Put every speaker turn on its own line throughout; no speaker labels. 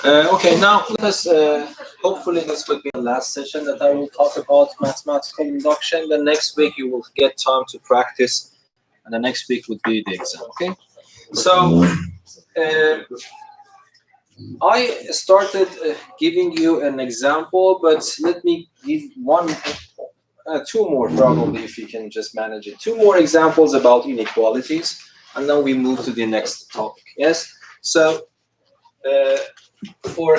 Okay, now let us, hopefully this will be the last session that I will talk about mathematical induction. The next week you will get time to practice, and the next week would be the exam, okay? So, I started giving you an example, but let me give two more probably, if you can just manage it. Two more examples about inequalities, and then we move to the next topic, yes? So, for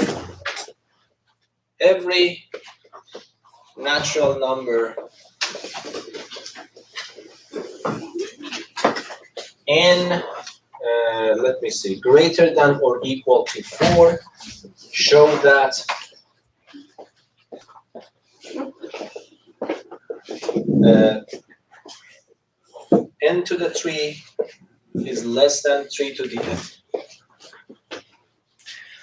every natural number n, let me see, greater than or equal to 4, show that n to the 3 is less than 3 to the n.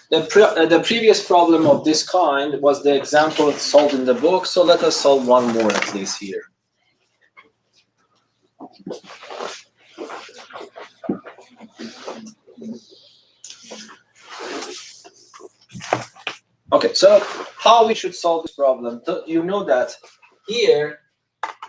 The previous problem of this kind was the example solved in the book, so let us solve one more at least here. Okay, so how we should solve this problem? You know that here,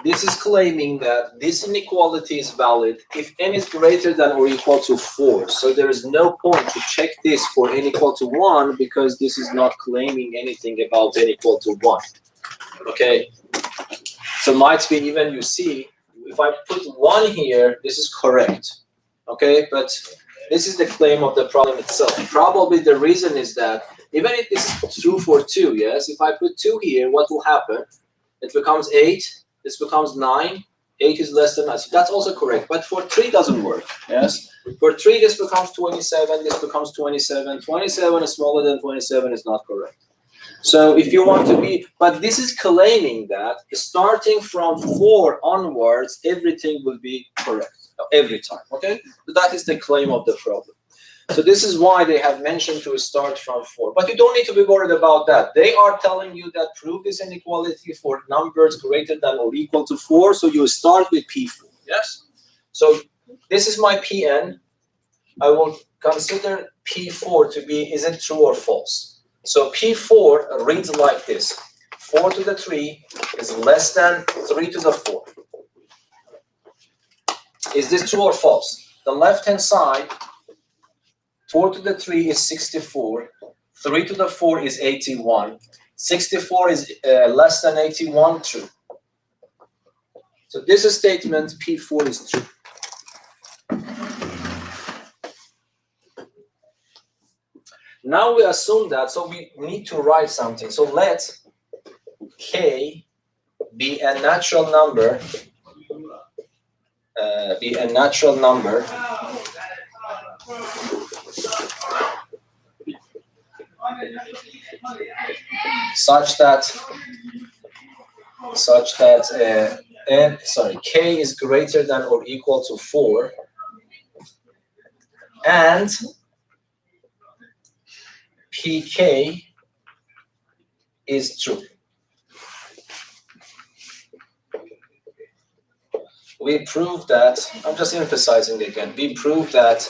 this is claiming that this inequality is valid if n is greater than or equal to 4. So there is no point to check this for n equal to 1 because this is not claiming anything about n equal to 1. Okay? So might be even you see, if I put 1 here, this is correct. Okay? But this is the claim of the problem itself. Probably the reason is that even if this is true for 2, yes? If I put 2 here, what will happen? It becomes 8. This becomes 9. 8 is less than 9. So that's also correct. But for 3 doesn't work. Yes. For 3, this becomes 27. This becomes 27. 27 is smaller than 27 is not correct. So if you want to be, but this is claiming that starting from 4 onwards, everything will be correct every time. Okay. So that is the claim of the problem. So this is why they have mentioned to start from 4. But you don't need to be worried about that. They are telling you that prove this inequality for numbers greater than or equal to 4. So you start with P4. Yes? So this is my Pn. I will consider P4 to be, is it true or false? So P4 reads like this. 4 to the 3 is less than 3 to the 4. Is this true or false? The left-hand side, 4 to the 3 is 64. 3 to the 4 is 81. 64 is less than 81, true. So this statement, P4 is true. Now we assume that, so we need to write something. So let K be a natural number, such that K is greater than or equal to 4, and Pk is true. We prove that, I'm just emphasizing again, we prove that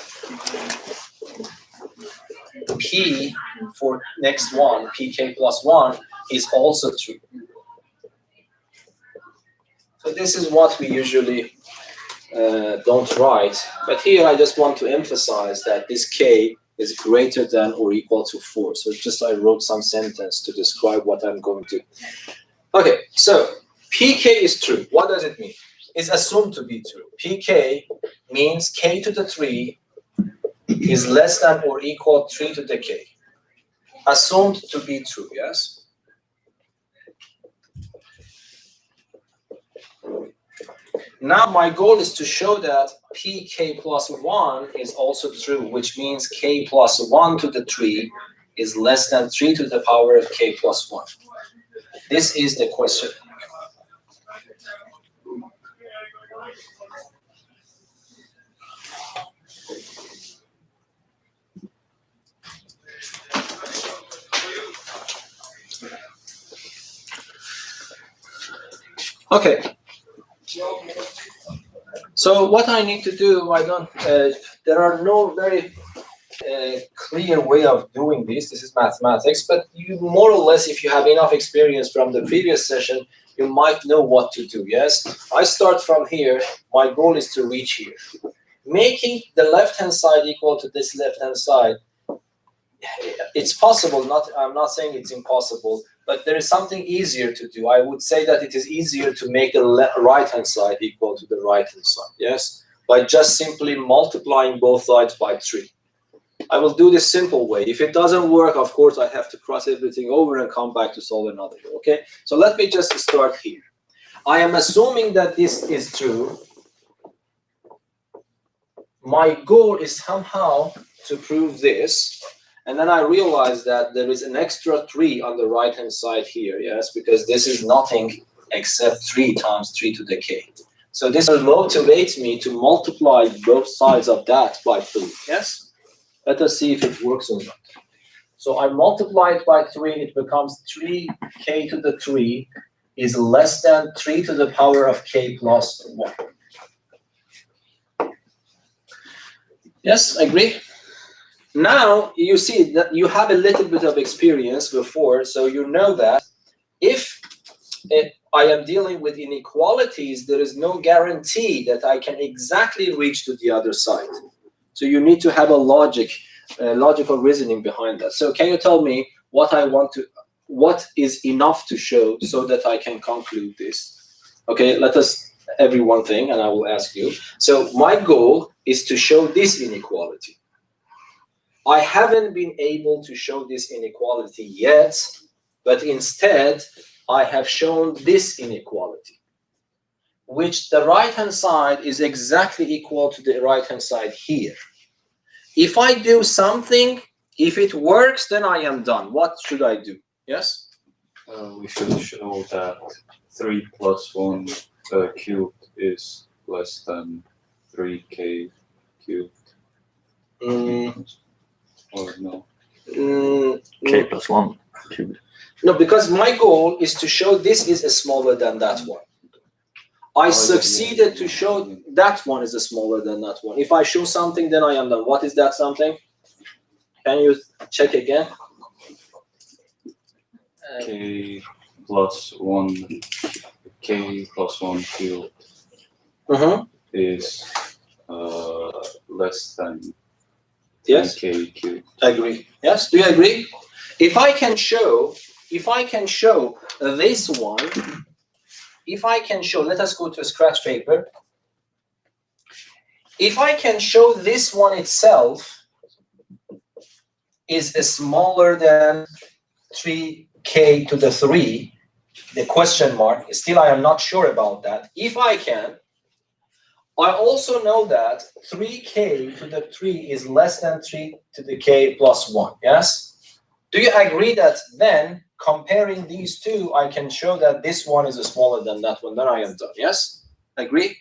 P for next one, Pk plus 1, is also true. So this is what we usually don't write. But here I just want to emphasize that this K is greater than or equal to 4. So just I wrote some sentence to describe what I'm going to. Okay, so Pk is true. What does it mean? It's assumed to be true. Pk means K to the 3 is less than or equal 3 to the K. Assumed to be true, yes? Now my goal is to show that Pk plus 1 is also true, which means K plus 1 to the 3 is less than 3 to the power of K plus 1. This is the question. Okay. So what I need to do, there are no very clear way of doing this. This is mathematics, but you more or less, if you have enough experience from the previous session, you might know what to do, yes? I start from here. My goal is to reach here. Making the left-hand side equal to this left-hand side, it's possible. I'm not saying it's impossible, but there is something easier to do. I would say that it is easier to make the right-hand side equal to the right-hand side, yes? By just simply multiplying both sides by 3. I will do this simple way. If it doesn't work, of course, I have to cross everything over and come back to solve another way, okay? So let me just start here. I am assuming that this is true. My goal is somehow to prove this. And then I realize that there is an extra 3 on the right-hand side here, yes? Because this is nothing except 3 times 3 to the k. So this will motivate me to multiply both sides of that by 3, yes? Let us see if it works or not. So I multiply it by 3, it becomes 3k to the 3 is less than 3 to the power of k plus 1. Yes, agree? Now you see that you have a little bit of experience before, so you know that if I am dealing with inequalities, there is no guarantee that I can exactly reach to the other side. So you need to have a logical reasoning behind that. So can you tell me what is enough to show so that I can conclude this? Okay, let us every one thing, and I will ask you. So my goal is to show this inequality. I haven't been able to show this inequality yet, but instead I have shown this inequality, which the right-hand side is exactly equal to the right-hand side here. If I do something, if it works, then I am done. What should I do? Yes?
We should show that 3 plus 1 cubed is less than 3k cubed. Or no?
K plus 1 cubed.
No, because my goal is to show this is smaller than that one. I succeeded to show that one is smaller than that one. If I show something, then I am done. What is that something? Can you check again?
K plus 1 cubed is less than
yes.
k cubed.
Agree. Yes. Do you agree? If I can show this one, let us go to a scratch paper. If I can show this one itself is smaller than 3k to the 3, the question mark, still I am not sure about that. If I can, I also know that 3k to the 3 is less than 3 to the k plus 1, yes? Do you agree that then, comparing these two, I can show that this one is smaller than that one, then I am done, yes? Agree?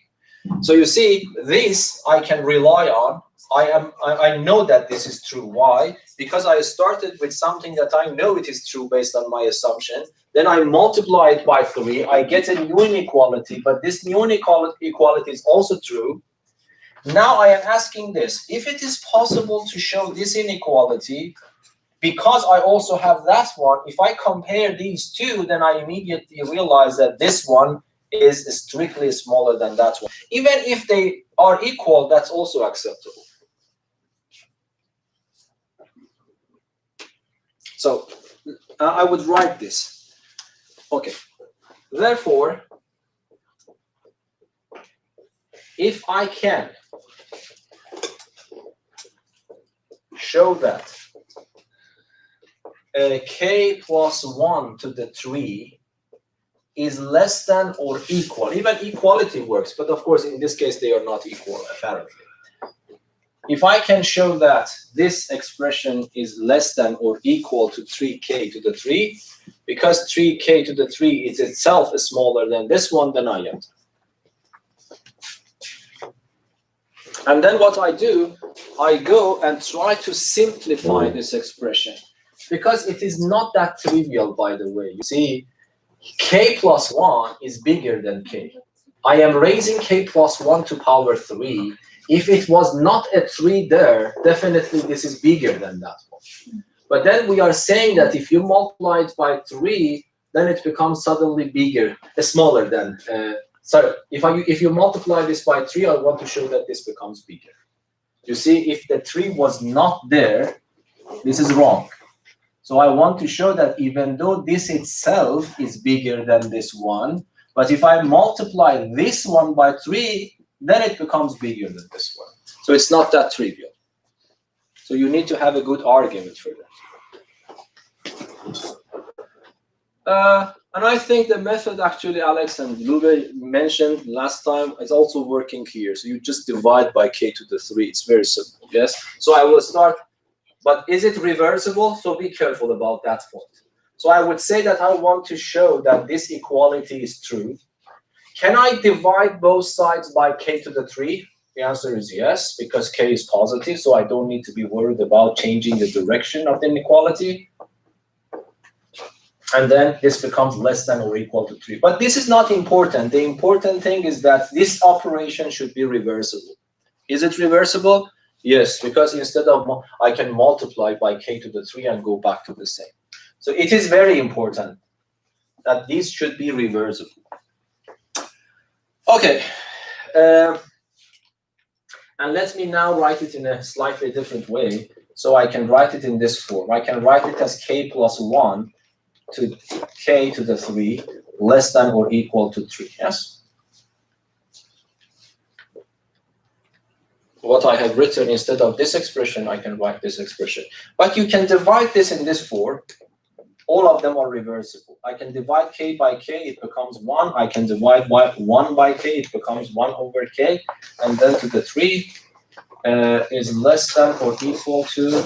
So you see, this I can rely on. I know that this is true. Why? Because I started with something that I know it is true based on my assumption. Then I multiply it by 3. I get a new inequality, but this new inequality is also true. Now I am asking this. If it is possible to show this inequality, because I also have that one, if I compare these two, then I immediately realize that this one is strictly smaller than that one. Even if they are equal, that's also acceptable. So I would write this. Okay. Therefore, if I can show that k plus 1 to the 3 is less than or equal. Even equality works, but of course in this case they are not equal apparently. If I can show that this expression is less than or equal to 3k to the 3, because 3k to the 3 is itself smaller than this one, then I am. And then what I do, I go and try to simplify this expression, because it is not that trivial, by the way. You see, k plus 1 is bigger than k. I am raising k plus 1 to power 3. If it was not a 3 there, definitely this is bigger than that one. But then we are saying that if you multiply it by 3, then it becomes suddenly bigger, smaller than. Sorry, if you multiply this by 3, I want to show that this becomes bigger. You see, if the 3 was not there, this is wrong. So I want to show that even though this itself is bigger than this one, but if I multiply this one by 3, then it becomes bigger than this one. So it's not that trivial. So you need to have a good argument for that. And I think the method actually Alex and Lube mentioned last time is also working here. So you just divide by k to the 3. It's very simple, yes? So I will start, but is it reversible? So be careful about that point. So I would say that I want to show that this equality is true. Can I divide both sides by k to the 3? The answer is yes, because k is positive, so I don't need to be worried about changing the direction of the inequality. And then this becomes less than or equal to 3. But this is not important. The important thing is that this operation should be reversible. Is it reversible? Yes, because instead of I can multiply by k to the 3 and go back to the same. So it is very important that these should be reversible. Okay. And let me now write it in a slightly different way. So I can write it in this form. I can write it as k plus 1 to k to the 3 less than or equal to 3, yes? What I have written instead of this expression, I can write this expression. But you can divide this in this form. All of them are reversible. I can divide k by k, it becomes 1. I can divide by 1 by k, it becomes 1 over k. And then to the 3 is less than or equal to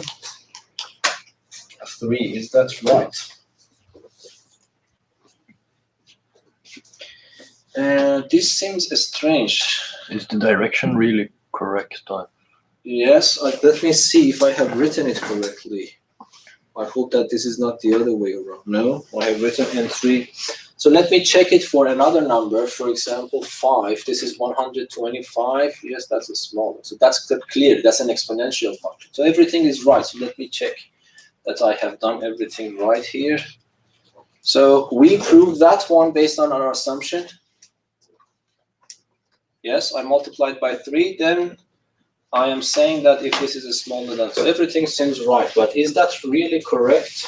3. Is that right? This seems strange.
Is the direction really correct?
Yes, let me see if I have written it correctly. I hope that this is not the other way around. No, I have written n3. So let me check it for another number. For example, 5. This is 125. Yes, that's a smaller. So that's clear. That's an exponential function. So everything is right. So let me check that I have done everything right here. So we proved that one based on our assumption. Yes, I multiplied by 3. Then I am saying that if this is a smaller than, so everything seems right. But is that really correct?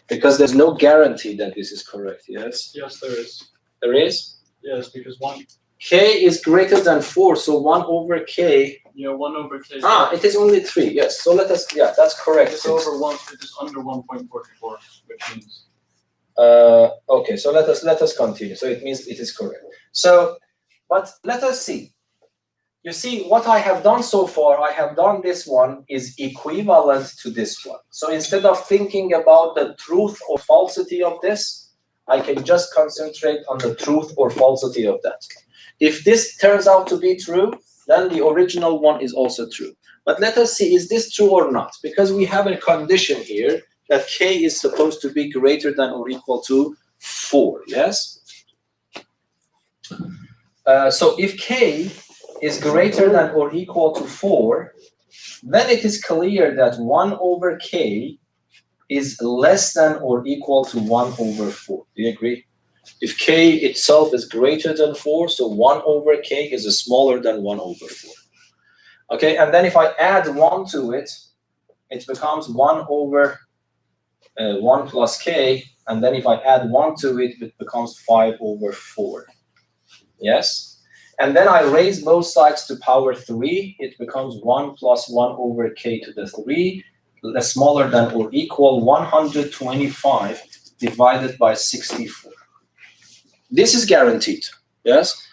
Because there's no guarantee that this is correct, yes?
Yes, there is.
There is?
Yes, because 1.
K is greater than 4, so 1 over k.
Yeah, 1 over k.
It is only 3, yes. So let us, yeah, that's correct.
It's over 1, it is under 1.44, which means.
Okay, so let us continue. So it means it is correct. So, but let us see. You see, what I have done so far, I have done this one is equivalent to this one. So instead of thinking about the truth or falsity of this, I can just concentrate on the truth or falsity of that. If this turns out to be true, then the original one is also true. But let us see, is this true or not? Because we have a condition here that k is supposed to be greater than or equal to 4, yes? So if k is greater than or equal to 4, then it is clear that 1 over k is less than or equal to 1 over 4. Do you agree? If k itself is greater than 4, so 1 over k is smaller than 1 over 4. Okay, and then if I add 1 to it, it becomes 1 over 1 plus k, and then if I add 1 to it, it becomes 5 over 4. Yes? And then I raise both sides to power 3, it becomes 1 plus 1 over k to the 3, smaller than or equal 125 divided by 64. This is guaranteed, yes?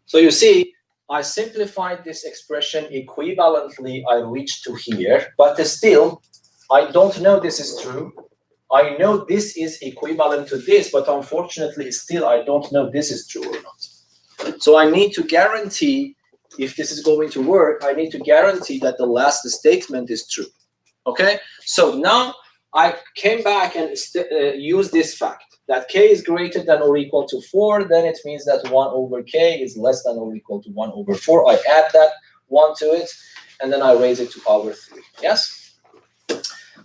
So you see, I simplified this expression equivalently, I reached to here, but still, I don't know this is true. I know this is equivalent to this, but unfortunately, still, I don't know this is true or not. So I need to guarantee, if this is going to work, I need to guarantee that the last statement is true. Okay? So now I came back and used this fact. that k is greater than or equal to 4, then it means that 1 over k is less than or equal to 1 over 4. I add that 1 to it, and then I raise it to power 3. Yes?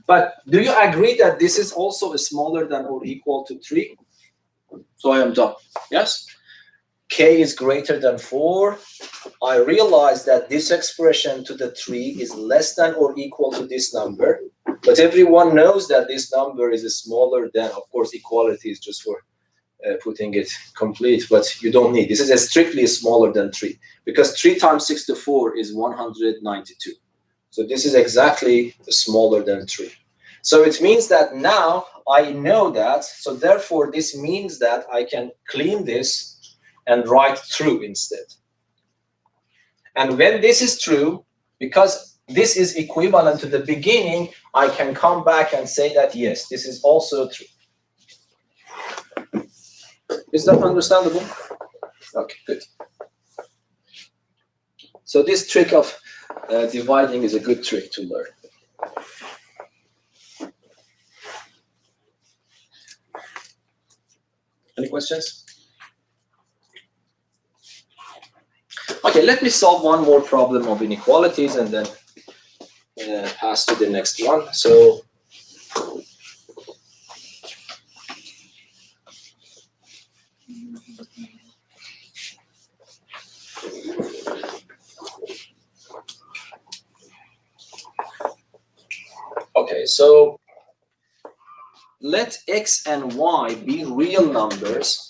But do you agree that this is also smaller than or equal to 3? So I am done. Yes? K is greater than 4. I realize that this expression to the 3 is less than or equal to this number. But everyone knows that this number is smaller than, of course, equality is just for putting it complete, but you don't need. This is strictly smaller than 3, because 3 times 64 is 192. So this is exactly smaller than 3. So it means that now I know that, so therefore this means that I can clean this and write true instead. And when this is true, because this is equivalent to the beginning, I can come back and say that yes, this is also true. Is that understandable? Okay, good. So this trick of dividing is a good trick to learn. Any questions? Okay, let me solve one more problem of inequalities and then pass to the next one. So okay, so let x and y be real numbers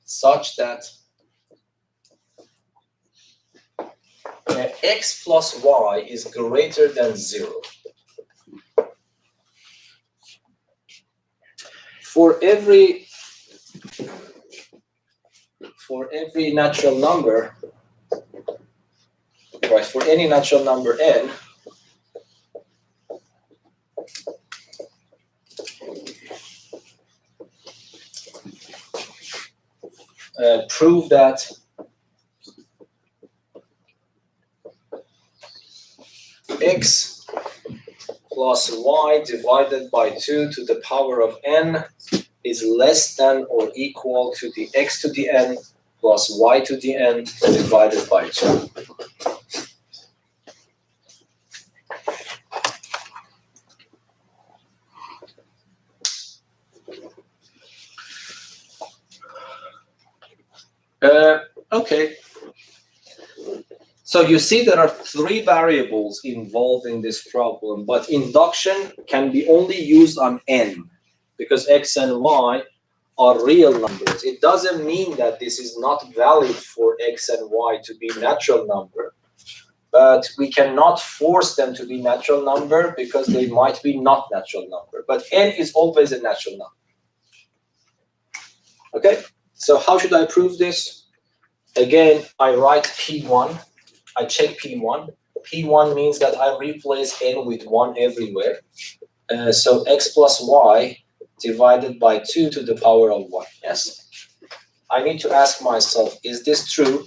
such that x plus y is greater than 0. For every natural number, right, for any natural number n, prove that x plus y divided by 2 to the power of n is less than or equal to the x to the n plus y to the n divided by 2. Okay. So you see there are 3 variables involved in this problem, but induction can be only used on n because x and y are real numbers. It doesn't mean that this is not valid for x and y to be natural number, but we cannot force them to be natural number because they might be not natural number. But n is always a natural number. Okay, so how should I prove this? Again, I write P1. I check P1. P1 means that I replace n with 1 everywhere. So x plus y divided by 2 to the power of 1. Yes? I need to ask myself, is this true?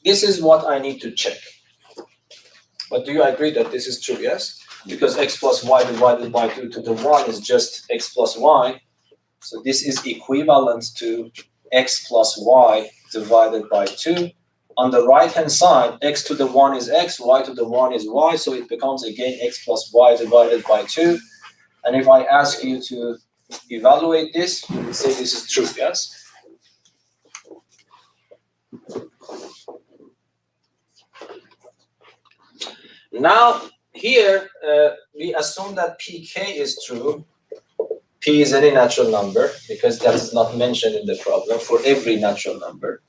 This is what I need to check. But do you agree that this is true? Yes? Because x plus y divided by 2 to the 1 is just x plus y. So this is equivalent to x plus y divided by 2. On the right-hand side, x to the 1 is x, y to the 1 is y, so it becomes again x plus y divided by 2. And if I ask you to evaluate this, you will say this is true, yes? Now, here, we assume that pk is true. P is any natural number, because that is not mentioned in the problem, for every natural number.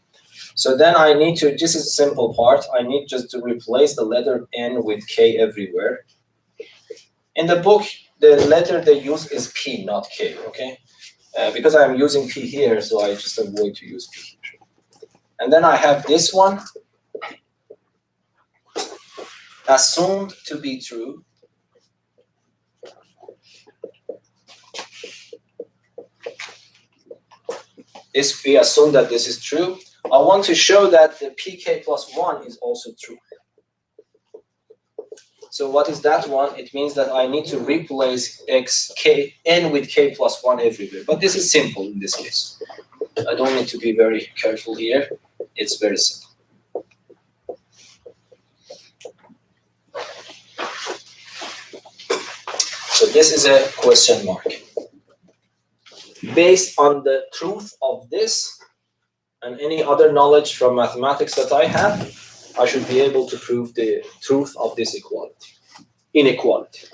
So then I need to, this is a simple part, I need just to replace the letter n with k everywhere. In the book, the letter they use is p, not k, okay? Because I'm using p here, so I just avoid to use p here. And then I have this one, assumed to be true. If we assume that this is true, I want to show that the pk plus 1 is also true. So what is that one? It means that I need to replace n with k plus 1 everywhere. But this is simple in this case. I don't need to be very careful here. It's very simple. So this is a question mark. Based on the truth of this and any other knowledge from mathematics that I have, I should be able to prove the truth of this inequality.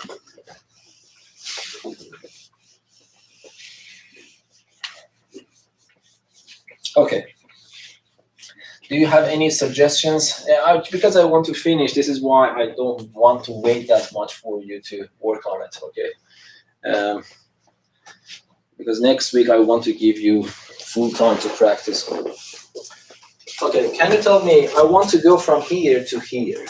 Okay. Do you have any suggestions? Because I want to finish, this is why I don't want to wait that much for you to work on it, okay? Because next week I want to give you full time to practice. Okay, can you tell me, I want to go from here to here.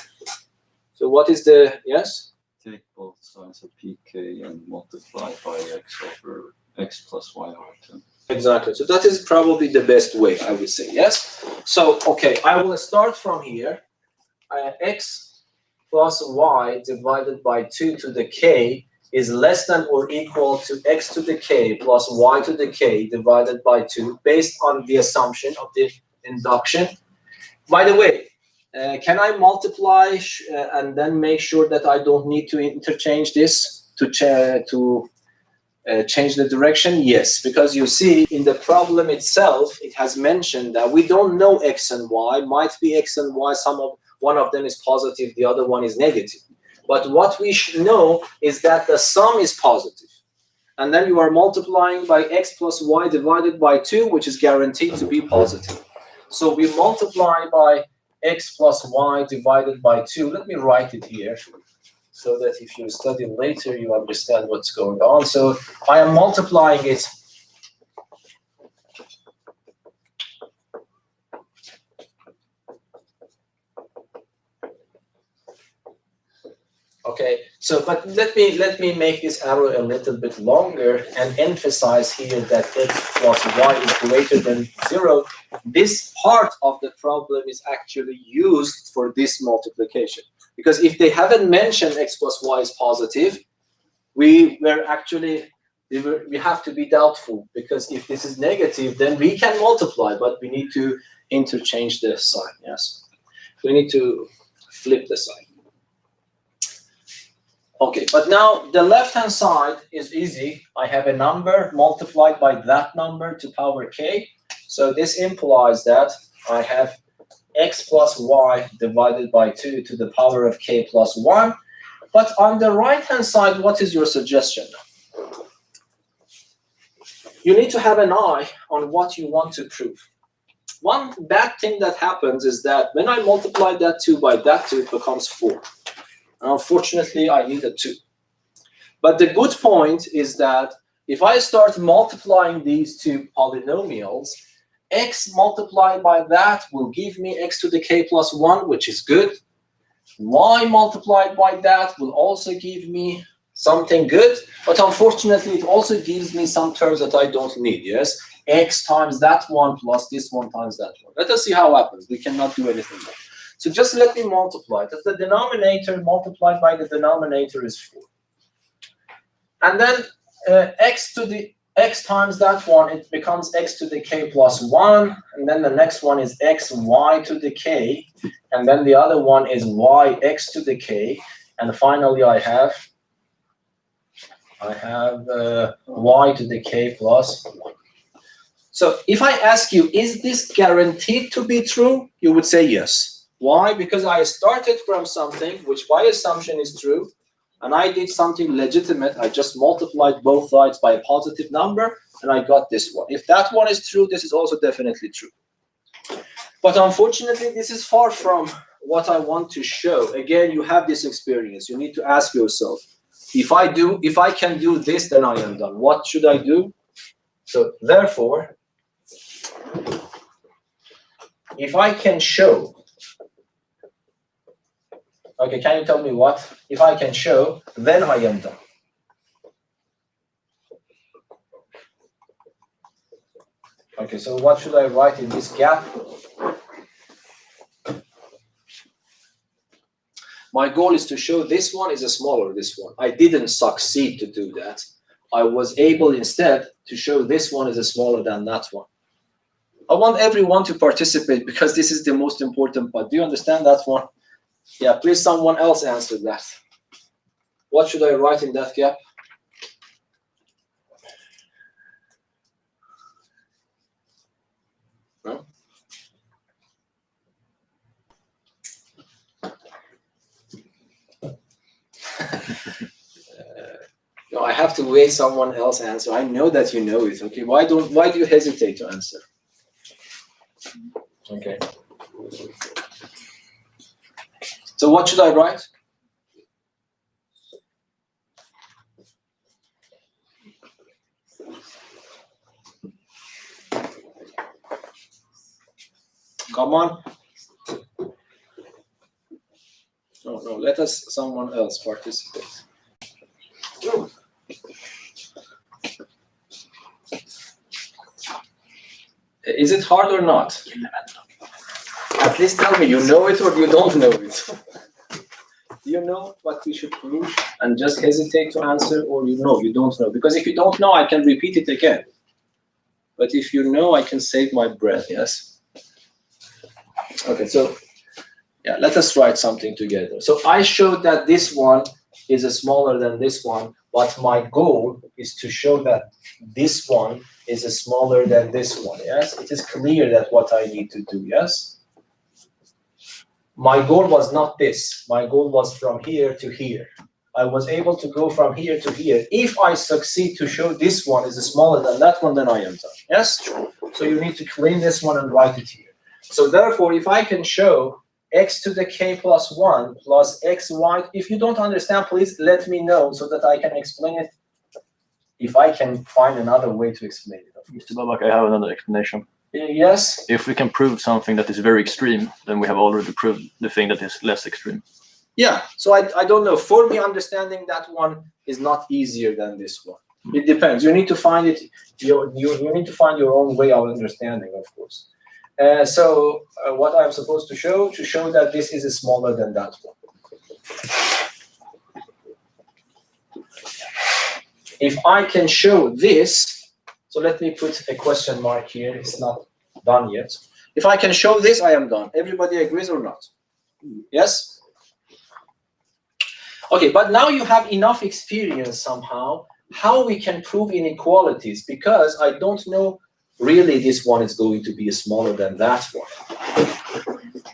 So what is the, yes?
Take both sides of pk and multiply by x over x plus y over 2.
Exactly. So that is probably the best way, I would say, yes? So, okay, I will start from here. X plus y divided by 2 to the k is less than or equal to x to the k plus y to the k divided by 2 based on the assumption of the induction. By the way, can I multiply and then make sure that I don't need to interchange this to change the direction? Yes, because you see in the problem itself, it has mentioned that we don't know x and y. Might be x and y, one of them is positive, the other one is negative. But what we should know is that the sum is positive. And then you are multiplying by x plus y divided by 2, which is guaranteed to be positive. So we multiply by x plus y divided by 2. Let me write it here, so that if you study later, you understand what's going on. So I am multiplying it. Okay, so but let me make this arrow a little bit longer and emphasize here that x plus y is greater than 0. This part of the problem is actually used for this multiplication. Because if they haven't mentioned x plus y is positive, we have to be doubtful, because if this is negative, then we can multiply, but we need to interchange the sign, yes? We need to flip the sign. Okay, but now the left-hand side is easy. I have a number multiplied by that number to power k. So this implies that I have x plus y divided by 2 to the power of k plus 1. But on the right-hand side, what is your suggestion? You need to have an eye on what you want to prove. One bad thing that happens is that when I multiply that 2 by that 2, it becomes 4. And unfortunately, I need a 2. But the good point is that if I start multiplying these two polynomials, x multiplied by that will give me x to the k plus 1, which is good. Y multiplied by that will also give me something good. But unfortunately, it also gives me some terms that I don't need, yes? X times that one plus this one times that one. Let us see how it happens. We cannot do anything more. So just let me multiply. That's the denominator multiplied by the denominator is 4. And then x times that one, it becomes x to the k plus 1. And then the next one is x y to the k. And then the other one is y x to the k. And finally, I have y to the k plus 1. So if I ask you, is this guaranteed to be true? You would say yes. Why? Because I started from something which by assumption is true, and I did something legitimate. I just multiplied both sides by a positive number, and I got this one. If that one is true, this is also definitely true. But unfortunately, this is far from what I want to show. Again, you have this experience. You need to ask yourself, if I can do this, then I am done. What should I do? So therefore, if I can show, okay, can you tell me what? If I can show, then I am done. Okay, so what should I write in this gap? My goal is to show this one is a smaller this one. I didn't succeed to do that. I was able instead to show this one is a smaller than that one. I want everyone to participate because this is the most important part. Do you understand that one? Yeah, please someone else answer that. What should I write in that gap? No? No, I have to wait someone else answer. I know that you know it. Okay, why do you hesitate to answer? Okay. So what should I write? Come on. No, let us someone else participate. Is it hard or not? At least tell me, you know it or you don't know it. Do you know what we should prove and just hesitate to answer, or you know, you don't know? Because if you don't know, I can repeat it again. But if you know, I can save my breath, yes? Okay, so yeah, let us write something together. So I showed that this one is smaller than this one, but my goal is to show that this one is smaller than this one, yes? It is clear that what I need to do, yes? My goal was not this. My goal was from here to here. I was able to go from here to here. If I succeed to show this one is smaller than that one, then I am done, yes? So you need to clean this one and write it here. So therefore, if I can show x to the k plus 1 plus xy, if you don't understand, please let me know so that I can explain it. If I can find another way to explain it.
Mr. Babak, I have another explanation.
Yes?
If we can prove something that is very extreme, then we have already proved the thing that is less extreme.
Yeah, so I don't know. For me, understanding that one is not easier than this one. It depends. You need to find it. You need to find your own way of understanding, of course. So what I'm supposed to show that this is smaller than that one. If I can show this, so let me put a question mark here. It's not done yet. If I can show this, I am done. Everybody agrees or not? Yes? Okay, but now you have enough experience somehow how we can prove inequalities, because I don't know really this one is going to be smaller than that one.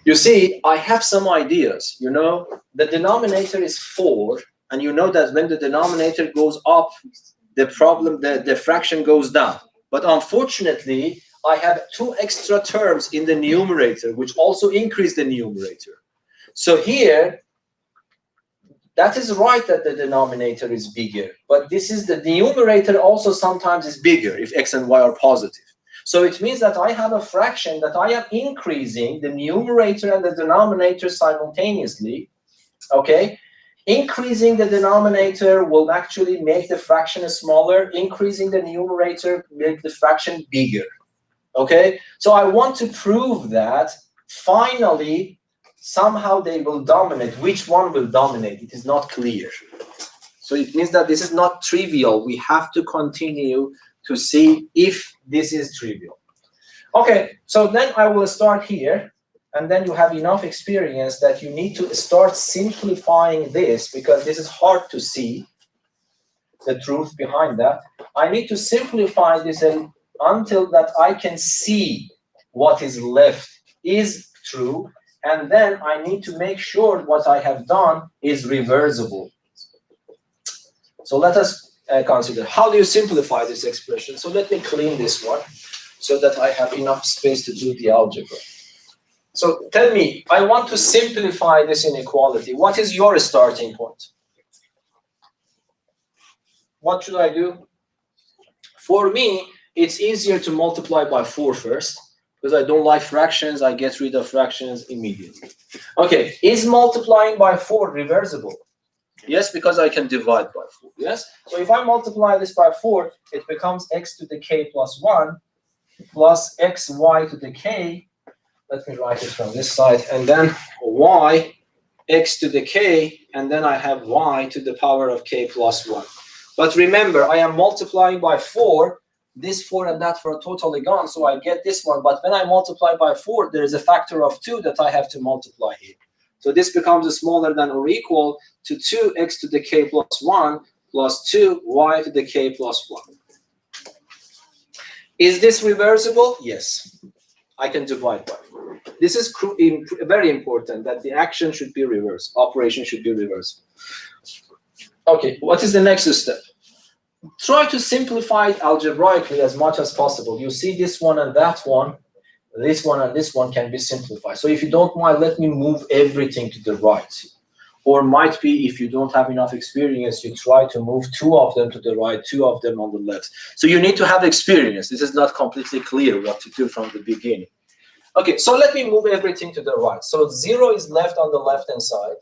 You see, I have some ideas. You know, the denominator is 4, and you know that when the denominator goes up, the fraction goes down. But unfortunately, I have 2 extra terms in the numerator, which also increase the numerator. So here, that is right that the denominator is bigger, but this is the numerator also sometimes is bigger if x and y are positive. So it means that I have a fraction that I am increasing the numerator and the denominator simultaneously, okay? Increasing the denominator will actually make the fraction smaller. Increasing the numerator make the fraction bigger, okay? So I want to prove that finally somehow they will dominate. Which one will dominate? It is not clear. So it means that this is not trivial. We have to continue to see if this is trivial. Okay, so then I will start here, and then you have enough experience that you need to start simplifying this, because this is hard to see the truth behind that. I need to simplify this until that I can see what is left is true, and then I need to make sure what I have done is reversible. So let us consider, how do you simplify this expression? So let me clean this one so that I have enough space to do the algebra. So tell me, I want to simplify this inequality. What is your starting point? What should I do? For me, it's easier to multiply by 4 first, because I don't like fractions. I get rid of fractions immediately. Okay, is multiplying by 4 reversible? Yes, because I can divide by 4. Yes? So if I multiply this by 4, it becomes x to the k plus 1 plus xy to the k. Let me write it from this side, and then y x to the k, and then I have y to the power of k plus 1. But remember, I am multiplying by 4. This 4 and that 4 are totally gone, so I get this one. But when I multiply by 4, there is a factor of 2 that I have to multiply here. So this becomes smaller than or equal to 2x to the k plus 1 plus 2y to the k plus 1. Is this reversible? Yes. I can divide by 4. This is very important, that the action should be reversed. Operation should be reversed. Okay, what is the next step? Try to simplify it algebraically as much as possible. You see this one and that one, this one and this one can be simplified. So if you don't mind, let me move everything to the right. Or might be, if you don't have enough experience, you try to move 2 of them to the right, 2 of them on the left. So you need to have experience. This is not completely clear what to do from the beginning. Okay, so let me move everything to the right. So 0 is left on the left-hand side.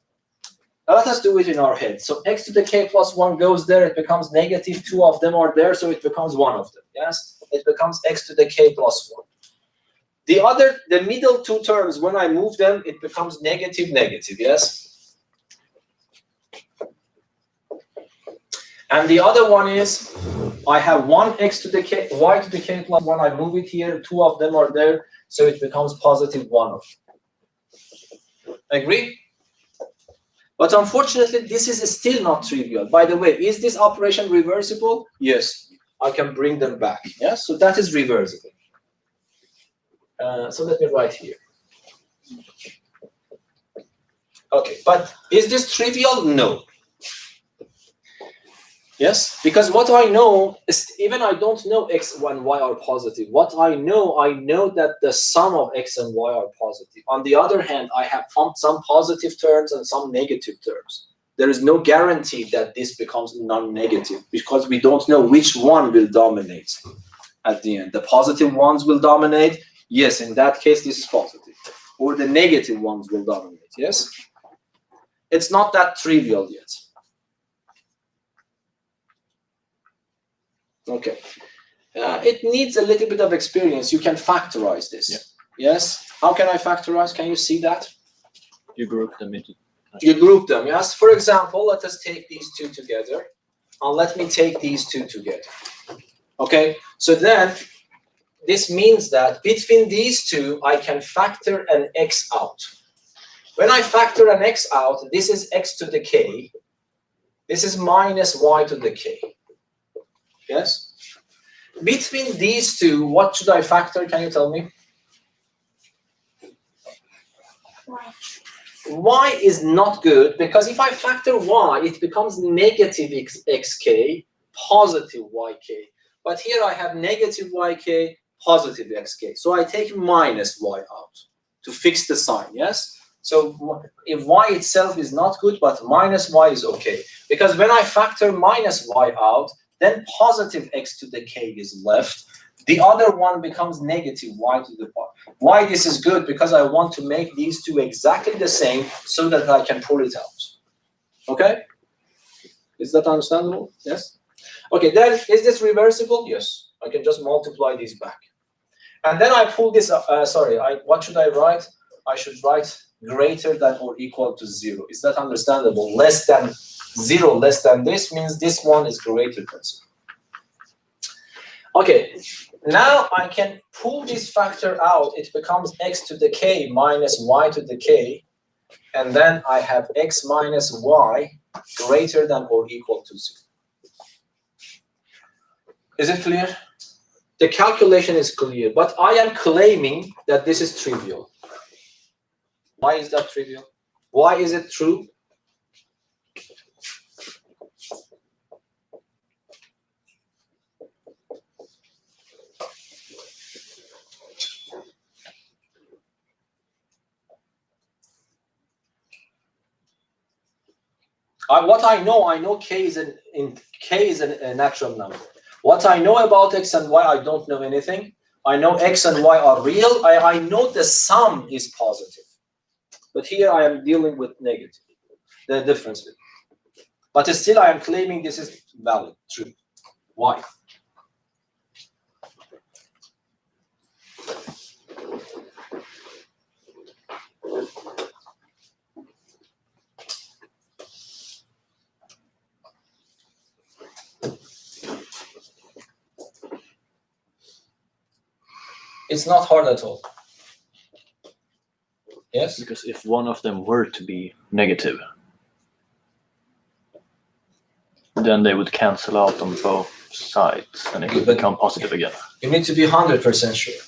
Now let us do it in our head. So x to the k plus 1 goes there. It becomes negative. 2 of them are there, so it becomes 1 of them. Yes? It becomes x to the k plus 1. The middle 2 terms, when I move them, it becomes negative, negative. Yes? And the other one is, I have 1 x to the k, y to the k plus 1. I move it here. 2 of them are there, so it becomes positive 1 of them. Agree? But unfortunately, this is still not trivial. By the way, is this operation reversible? Yes. I can bring them back. Yes? So that is reversible. So let me write here. Okay, but is this trivial? No. Yes, because what I know is, even I don't know x and y are positive. What I know that the sum of x and y are positive. On the other hand, I have some positive terms and some negative terms. There is no guarantee that this becomes non-negative, because we don't know which one will dominate at the end. The positive ones will dominate. Yes, in that case, this is positive. Or the negative ones will dominate. Yes? It's not that trivial yet. Okay. It needs a little bit of experience. You can factorize this. Yeah. Yes? How can I factorize? Can you see that?
You group them into...
You group them, yes? For example, let us take these 2 together. And let me take these 2 together. Okay? So then, this means that between these 2, I can factor an x out. When I factor an x out, this is x to the k. This is minus y to the k. Yes? Between these 2, what should I factor? Can you tell me? Y is not good, because if I factor y, it becomes negative xk, positive yk. But here I have negative yk, positive xk. So I take minus y out to fix the sign, yes? So if y itself is not good, but minus y is okay. Because when I factor minus y out, then positive x to the k is left. The other one becomes negative y to the power. Why this is good? Because I want to make these 2 exactly the same so that I can pull it out. Okay? Is that understandable? Yes? Okay, then is this reversible? Yes. I can just multiply these back. And then I pull this up. What should I write? I should write greater than or equal to 0. Is that understandable? Less than 0, less than this means this one is greater than 0. Okay, now I can pull this factor out. It becomes x to the k minus y to the k. And then I have x minus y greater than or equal to 0. Is it clear? The calculation is clear, but I am claiming that this is trivial. Why is that trivial? Why is it true? What I know k is a natural number. What I know about x and y, I don't know anything. I know x and y are real. I know the sum is positive. But here I am dealing with negative, the difference. But still I am claiming this is valid, true. Why? It's not hard at all. Yes?
Because if one of them were to be negative, then they would cancel out on both sides and it would
But-
become positive again.
You need to be 100% sure.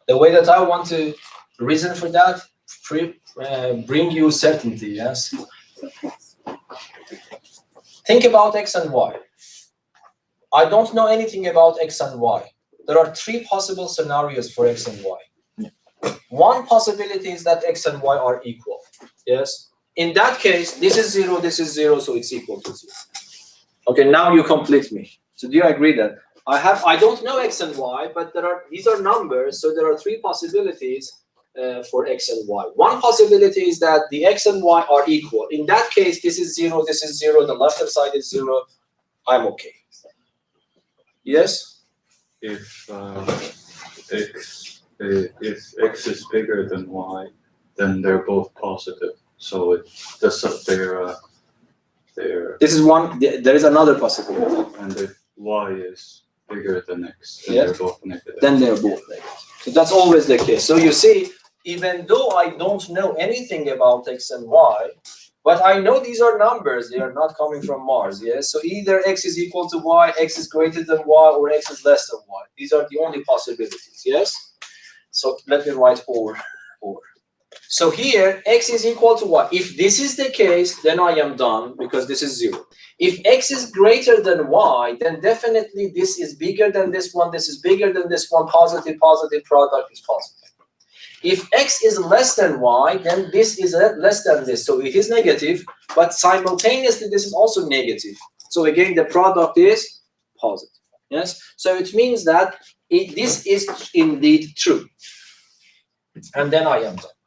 The way that I want to reason for that, bring you certainty, yes? Think about x and y. I don't know anything about x and y. There are 3 possible scenarios for x and y. One possibility is that x and y are equal, yes? In that case, this is 0, so it's equal to 0. Okay, now you complete me. So do you agree that I don't know x and y, but these are numbers, so there are 3 possibilities for x and y. One possibility is that the x and y are equal. In that case, this is 0, the left-hand side is 0. I'm okay. Yes?
If x is bigger than y, then they're both positive. So it's they're
This is one. There is another possibility.
and if y is bigger than x, then
Yeah.
they're both negative.
Then they're both negative. So that's always the case. So you see, even though I don't know anything about x and y, but I know these are numbers. They are not coming from Mars. Yes. So either x is equal to y, x is greater than y, or x is less than y. These are the only possibilities. Yes. So let me write over. So here, x is equal to y. If this is the case, then I am done because this is 0. If x is greater than y, then definitely this is bigger than this one, this is bigger than this one, positive, product is positive. If x is less than y, then this is less than this, so it is negative, but simultaneously this is also negative. So again, the product is positive. Yes. So it means that this is indeed true. And then I am done.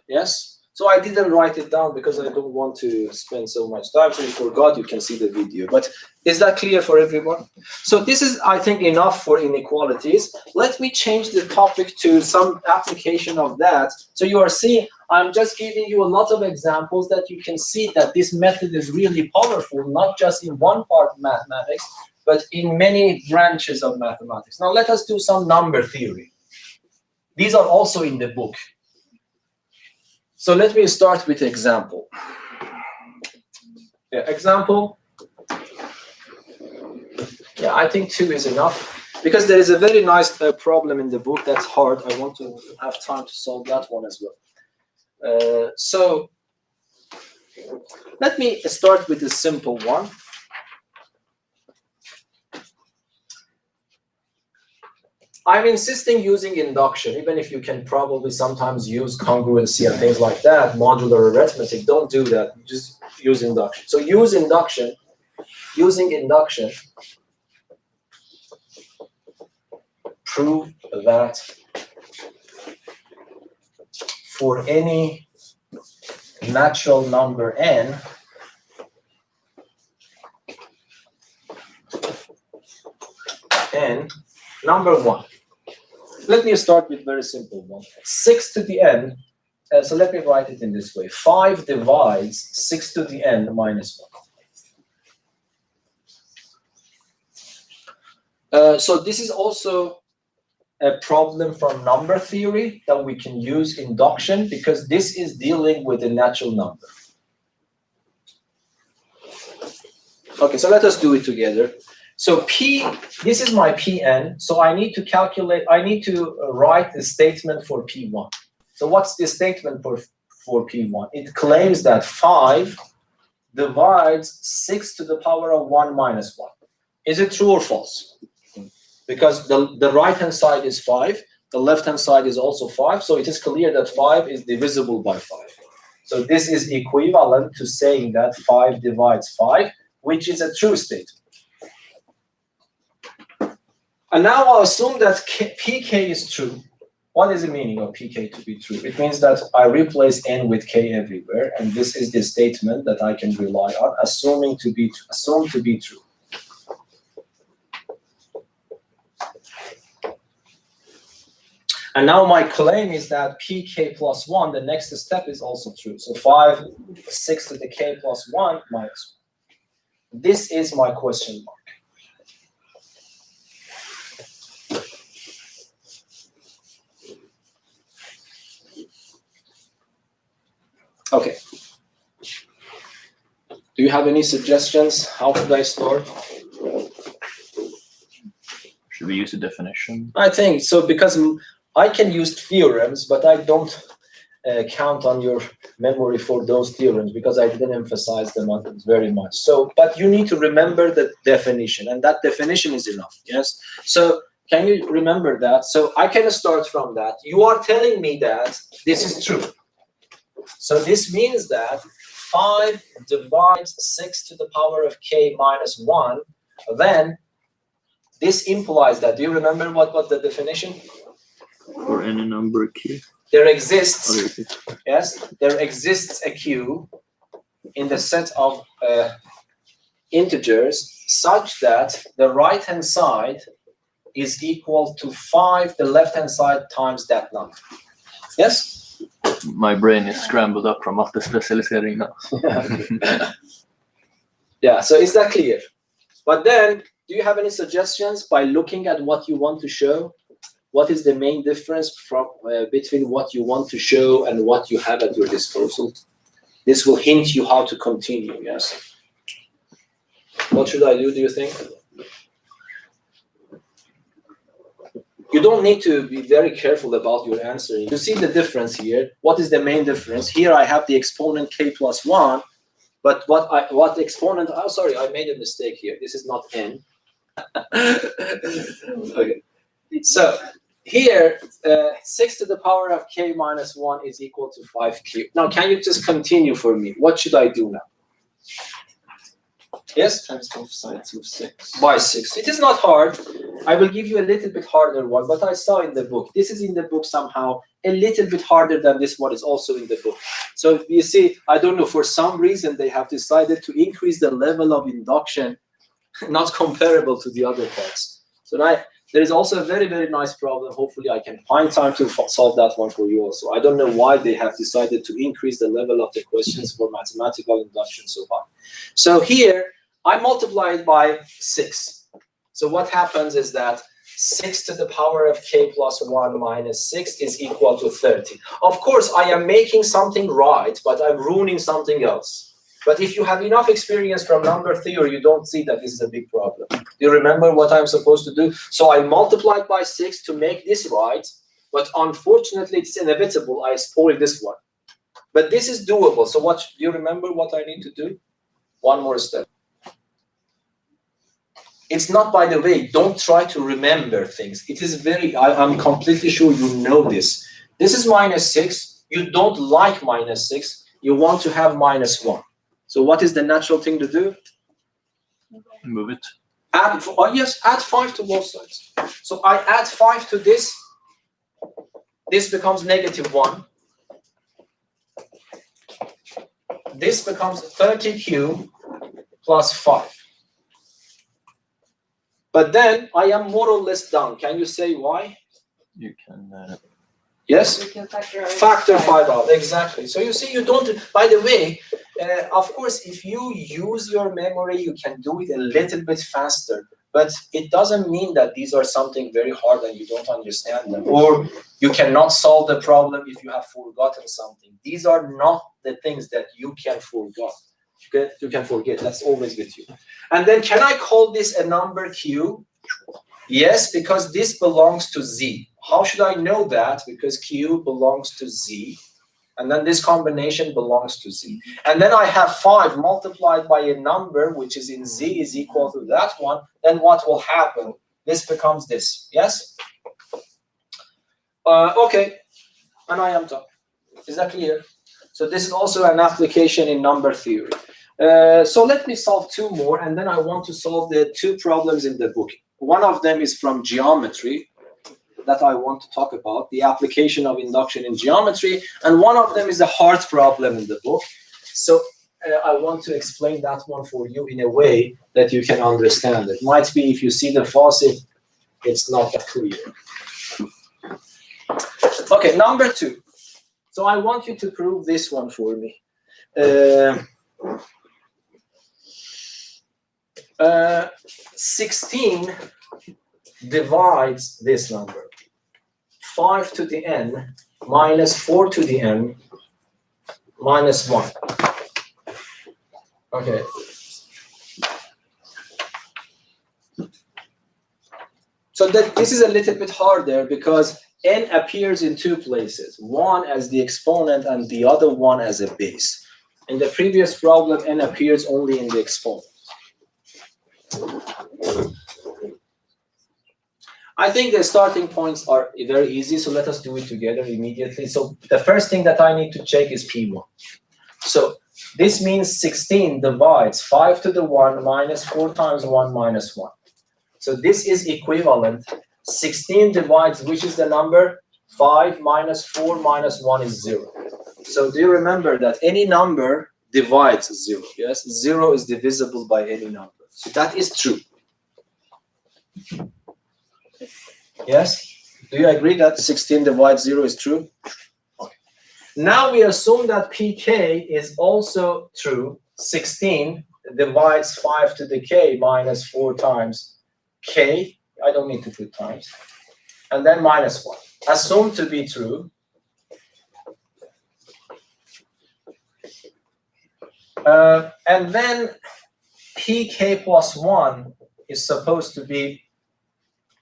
Yes. So I didn't write it down because I don't want to spend so much time. So if you forgot, you can see the video. But is that clear for everyone? So this is, I think, enough for inequalities. Let me change the topic to some application of that. So you are seeing, I'm just giving you a lot of examples that you can see that this method is really powerful, not just in one part of mathematics, but in many branches of mathematics. Now let us do some number theory. These are also in the book. So let me start with example. Yeah, example. Yeah, I think 2 is enough because there is a very nice problem in the book that's hard. I want to have time to solve that one as well. So let me start with a simple one. I'm insisting using induction, even if you can probably sometimes use congruency and things like that, modular arithmetic. Don't do that. Just use induction. So use induction. Using induction, prove that for any natural number n, number 1. Let me start with very simple one. 6 to the n. So let me write it in this way. 5 divides 6 to the n minus 1. So this is also a problem from number theory that we can use induction because this is dealing with a natural number. Okay, so let us do it together. So P, this is my Pn, so I need to write the statement for P1. So what's the statement for P1? It claims that 5 divides 6 to the power of 1 minus 1. Is it true or false? Because the right-hand side is 5, the left-hand side is also 5, so it is clear that 5 is divisible by 5. So this is equivalent to saying that 5 divides 5, which is a true statement. And now I'll assume that pk is true. What is the meaning of pk to be true? It means that I replace n with k everywhere, and this is the statement that I can rely on, assumed to be true. And now my claim is that pk plus 1, the next step is also true. So 5, 6 to the k plus 1 minus 1. This is my question mark. Okay. Do you have any suggestions? How should I start?
Should we use a definition?
I think so, because I can use theorems, but I don't count on your memory for those theorems because I didn't emphasize them very much. So, but you need to remember the definition, and that definition is enough. Yes. So, can you remember that? So, I can start from that. You are telling me that this is true. So, this means that 5 divides 6 to the power of k minus 1. Then, this implies that. Do you remember what was the definition?
For any number q.
There exists.
Okay.
Yes, there exists a q in the set of integers such that the right-hand side is equal to 5, the left-hand side times that number. Yes?
My brain is scrambled up from mattespecialisering now.
Yeah, so is that clear? But then, do you have any suggestions by looking at what you want to show? What is the main difference from between what you want to show and what you have at your disposal? This will hint you how to continue, yes? What should I do you think? You don't need to be very careful about your answering. You see the difference here. What is the main difference? Here I have the exponent k plus 1, but what exponent, oh sorry, I made a mistake here. This is not n. Okay. So here, 6 to the power of k minus 1 is equal to 5q. Now, can you just continue for me? What should I do now? Yes?
Times both sides with 6.
By 6. It is not hard. I will give you a little bit harder one, but I saw in the book. This is in the book somehow a little bit harder than this one is also in the book. So you see, I don't know, for some reason they have decided to increase the level of induction, not comparable to the other parts. So now, there is also a very, very nice problem. Hopefully, I can find time to solve that one for you also. I don't know why they have decided to increase the level of the questions for mathematical induction so high. So here, I multiply it by 6. So what happens is that 6 to the power of k plus 1 minus 6 is equal to 30. Of course, I am making something right, but I'm ruining something else. But if you have enough experience from number theory, you don't see that this is a big problem. Do you remember what I'm supposed to do? So I multiplied by 6 to make this right, but unfortunately, it's inevitable. I spoiled this one. But this is doable. So what? Do you remember what I need to do? One more step. It's not, by the way, don't try to remember things. It is I'm completely sure you know this. This is minus 6. You don't like minus 6. You want to have minus 1. So what is the natural thing to do?
Move it.
Add 5 to both sides. So I add 5 to this. This becomes negative 1. This becomes 30q plus 5. But then I am more or less done. Can you say why?
You can.
Yes?
We can
Factor 5 out. Exactly. So you see, you don't. By the way, of course, if you use your memory, you can do it a little bit faster. But it doesn't mean that these are something very hard and you don't understand them. Or you cannot solve the problem if you have forgotten something. These are not the things that you can forget. You can forget. That's always with you. And then can I call this a number q? Yes, because this belongs to z. How should I know that? Because q belongs to z. And then this combination belongs to z. And then I have 5 multiplied by a number which is in z is equal to that one. Then what will happen? This becomes this. Yes? Okay. And I am done. Is that clear? So this is also an application in number theory. So let me solve 2 more, and then I want to solve the 2 problems in the book. One of them is from geometry that I want to talk about, the application of induction in geometry, and one of them is a hard problem in the book. So I want to explain that one for you in a way that you can understand it. Might be if you see the faucet, it's not that clear. Okay, number 2. So I want you to prove this one for me. 16 divides this number. 5 to the n minus 4 to the n minus 1. Okay. So that this is a little bit harder because n appears in two places, one as the exponent and the other one as a base. In the previous problem, n appears only in the exponent. I think the starting points are very easy, so let us do it together immediately. So the first thing that I need to check is P1. So this means 16 divides 5 to the 1 minus 4 times 1 minus 1. So this is equivalent. 16 divides, which is the number? 5 minus 4 minus 1 is 0. So do you remember that any number divides 0? Yes, 0 is divisible by any number. So that is true. Yes? Do you agree that 16 divides 0 is true? Okay. Now we assume that pk is also true. 16 divides 5 to the k minus 4 times k. I don't need to put times. And then minus 1. Assumed to be true. And then pk plus 1 is supposed to be,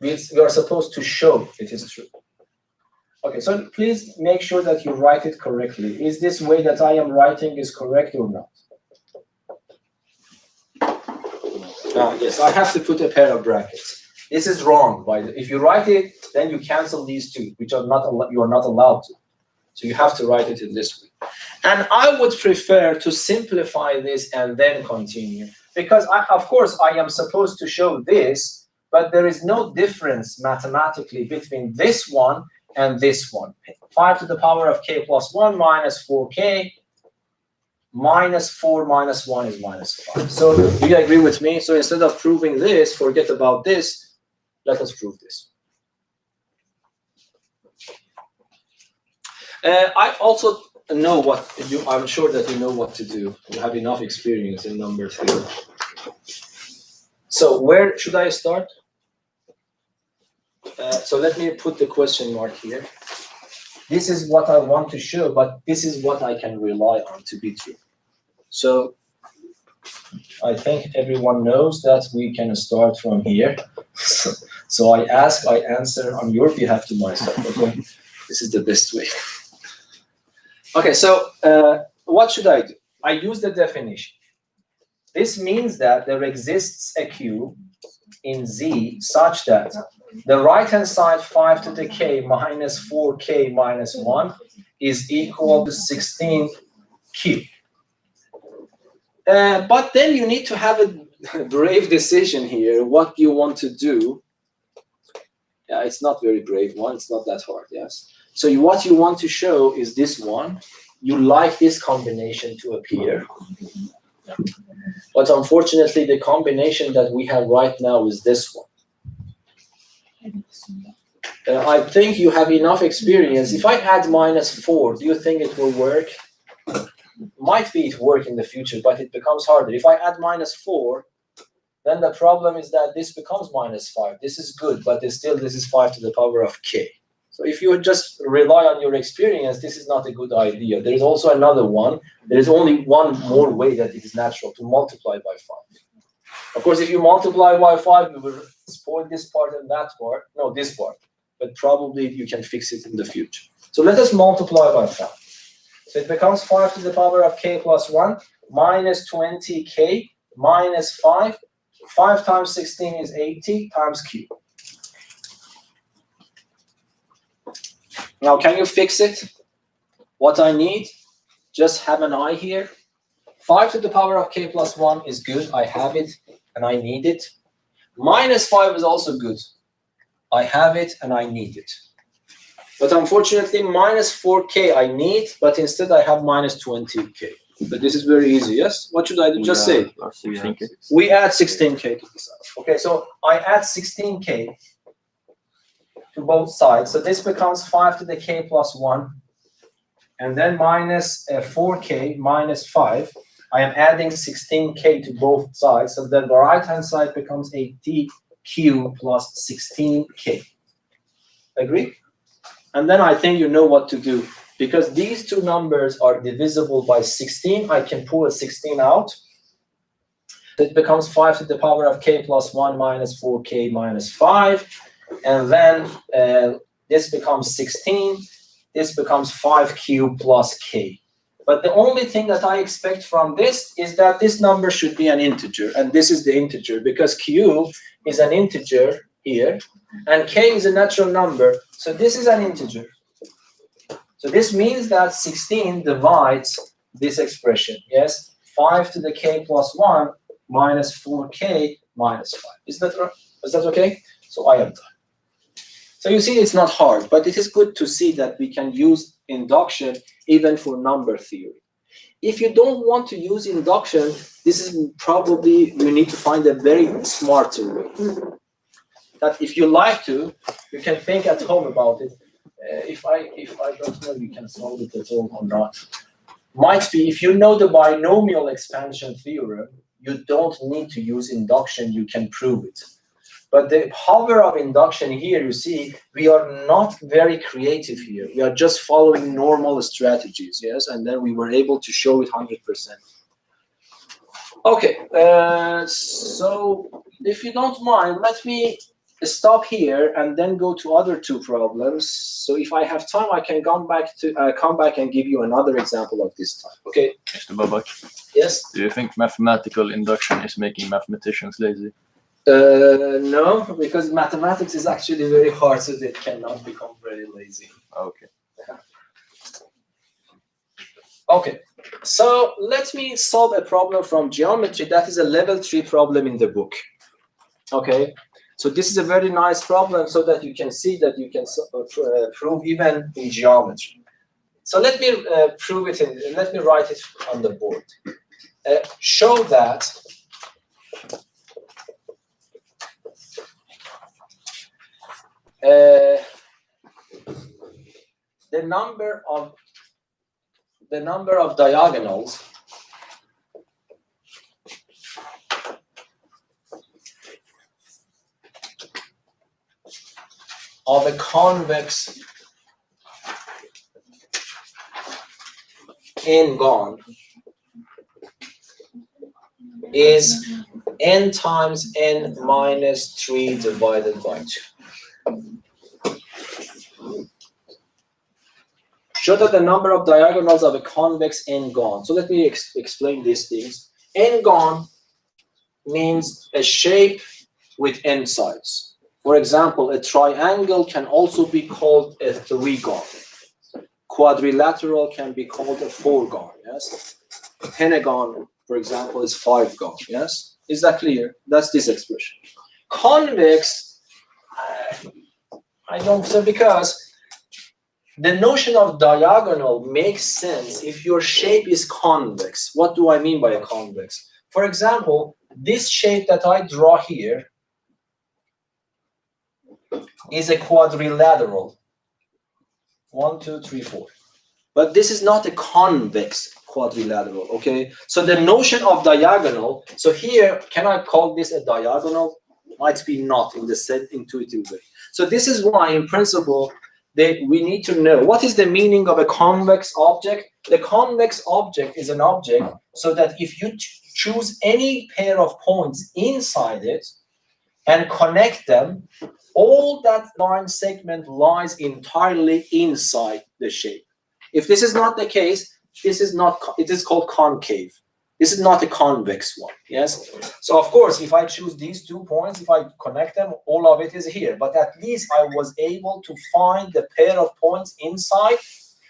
we are supposed to show it is true. Okay, so please make sure that you write it correctly. Is this way that I am writing is correct or not? Yes, I have to put a pair of brackets. This is wrong. If you write it, then you cancel these two, which are not you are not allowed to. So you have to write it in this way. And I would prefer to simplify this and then continue. Because, of course, I am supposed to show this, but there is no difference mathematically between this one and this one. 5 to the power of k plus 1 minus 4k minus 4 minus 1 is minus 5. So do you agree with me? So instead of proving this, forget about this. Let us prove this. I also know what I'm sure that you know what to do. You have enough experience in number theory. So where should I start? So let me put the question mark here. This is what I want to show, but this is what I can rely on to be true. So I think everyone knows that we can start from here. So I ask, I answer on your behalf to myself. Okay, this is the best way. Okay, so what should I do? I use the definition. This means that there exists a cube in Z such that the right-hand side 5 to the k minus 4k minus 1 is equal to 16q. But then you need to have a brave decision here. What you want to do? Yeah, it's not very brave one. It's not that hard. Yes. So what you want to show is this one. You like this combination to appear. But unfortunately, the combination that we have right now is this one. I think you have enough experience. If I add minus 4, do you think it will work? Might be it work in the future, but it becomes harder. If I add minus 4, then the problem is that this becomes minus 5. This is good, but still this is 5 to the power of k. So if you just rely on your experience, this is not a good idea. There is also another one. There is only one more way that it is natural to multiply by 5. Of course, if you multiply by 5, you will spoil this part and that part. No, this part. But probably you can fix it in the future. So let us multiply by 5. So it becomes 5 to the power of k plus 1 minus 20k minus 5. 5 times 16 is 80 times q. Now, can you fix it? What I need, just have an eye here. 5 to the power of k plus 1 is good. I have it and I need it. Minus 5 is also good. I have it and I need it. But unfortunately, minus 4k I need, but instead I have minus 20k. But this is very easy, yes? What should I do? Just say. We add 16k to this. Okay, so I add 16k to both sides. So this becomes 5 to the k plus 1. And then minus 4k minus 5. I am adding 16k to both sides. So then the right-hand side becomes 80q plus 16k. Agree? And then I think you know what to do. because these two numbers are divisible by 16, I can pull a 16 out. It becomes 5 to the power of k plus 1 minus 4k minus 5. And then this becomes 16. This becomes 5 cubed plus k. But the only thing that I expect from this is that this number should be an integer. And this is the integer because q is an integer here. And k is a natural number. So this is an integer. So this means that 16 divides this expression. Yes, 5 to the k plus 1 minus 4k minus 5. Is that right? Is that okay? So I am done. So you see, it's not hard, but it is good to see that we can use induction even for number theory. If you don't want to use induction, this is probably, you need to find a very smarter way. That if you like to, you can think at home about it. If I don't know you can solve it at home or not. Might be, if you know the binomial expansion theorem, you don't need to use induction, you can prove it. But the power of induction here, you see, we are not very creative here. We are just following normal strategies, yes? And then we were able to show it 100%. Okay, so if you don't mind, let me stop here and then go to other two problems. So if I have time, I can come back and give you another example of this type. Okay.
Mr. Babak,
Yes.
do you think mathematical induction is making mathematicians lazy?
No, because mathematics is actually very hard, so they cannot become very lazy.
Okay.
Okay. So let me solve a problem from geometry that is a level 3 problem in the book. Okay. So this is a very nice problem so that you can see that you can prove even in geometry. So let me prove it, let me write it on the board. Show that the number of diagonals of a convex n-gon is n times n minus 3 divided by 2. Show that the number of diagonals of a convex n-gon. So let me explain these things. N-gon means a shape with n sides. For example, a triangle can also be called a 3-gon. Quadrilateral can be called a 4-gon, yes? A pentagon, for example, is 5-gon, yes? Is that clear? That's this expression. Convex, I don't say, because the notion of diagonal makes sense if your shape is convex. What do I mean by a convex? For example, this shape that I draw here is a quadrilateral. 1, 2, 3, 4. But this is not a convex quadrilateral, okay? So the notion of diagonal, so here, can I call this a diagonal? Might be not in the set intuitive way. So this is why, in principle, we need to know what is the meaning of a convex object. The convex object is an object so that if you choose any pair of points inside it and connect them, all that line segment lies entirely inside the shape. If this is not the case, this is not, it is called concave. This is not a convex one, yes? So of course, if I choose these 2 points, if I connect them, all of it is here. But at least I was able to find the pair of points inside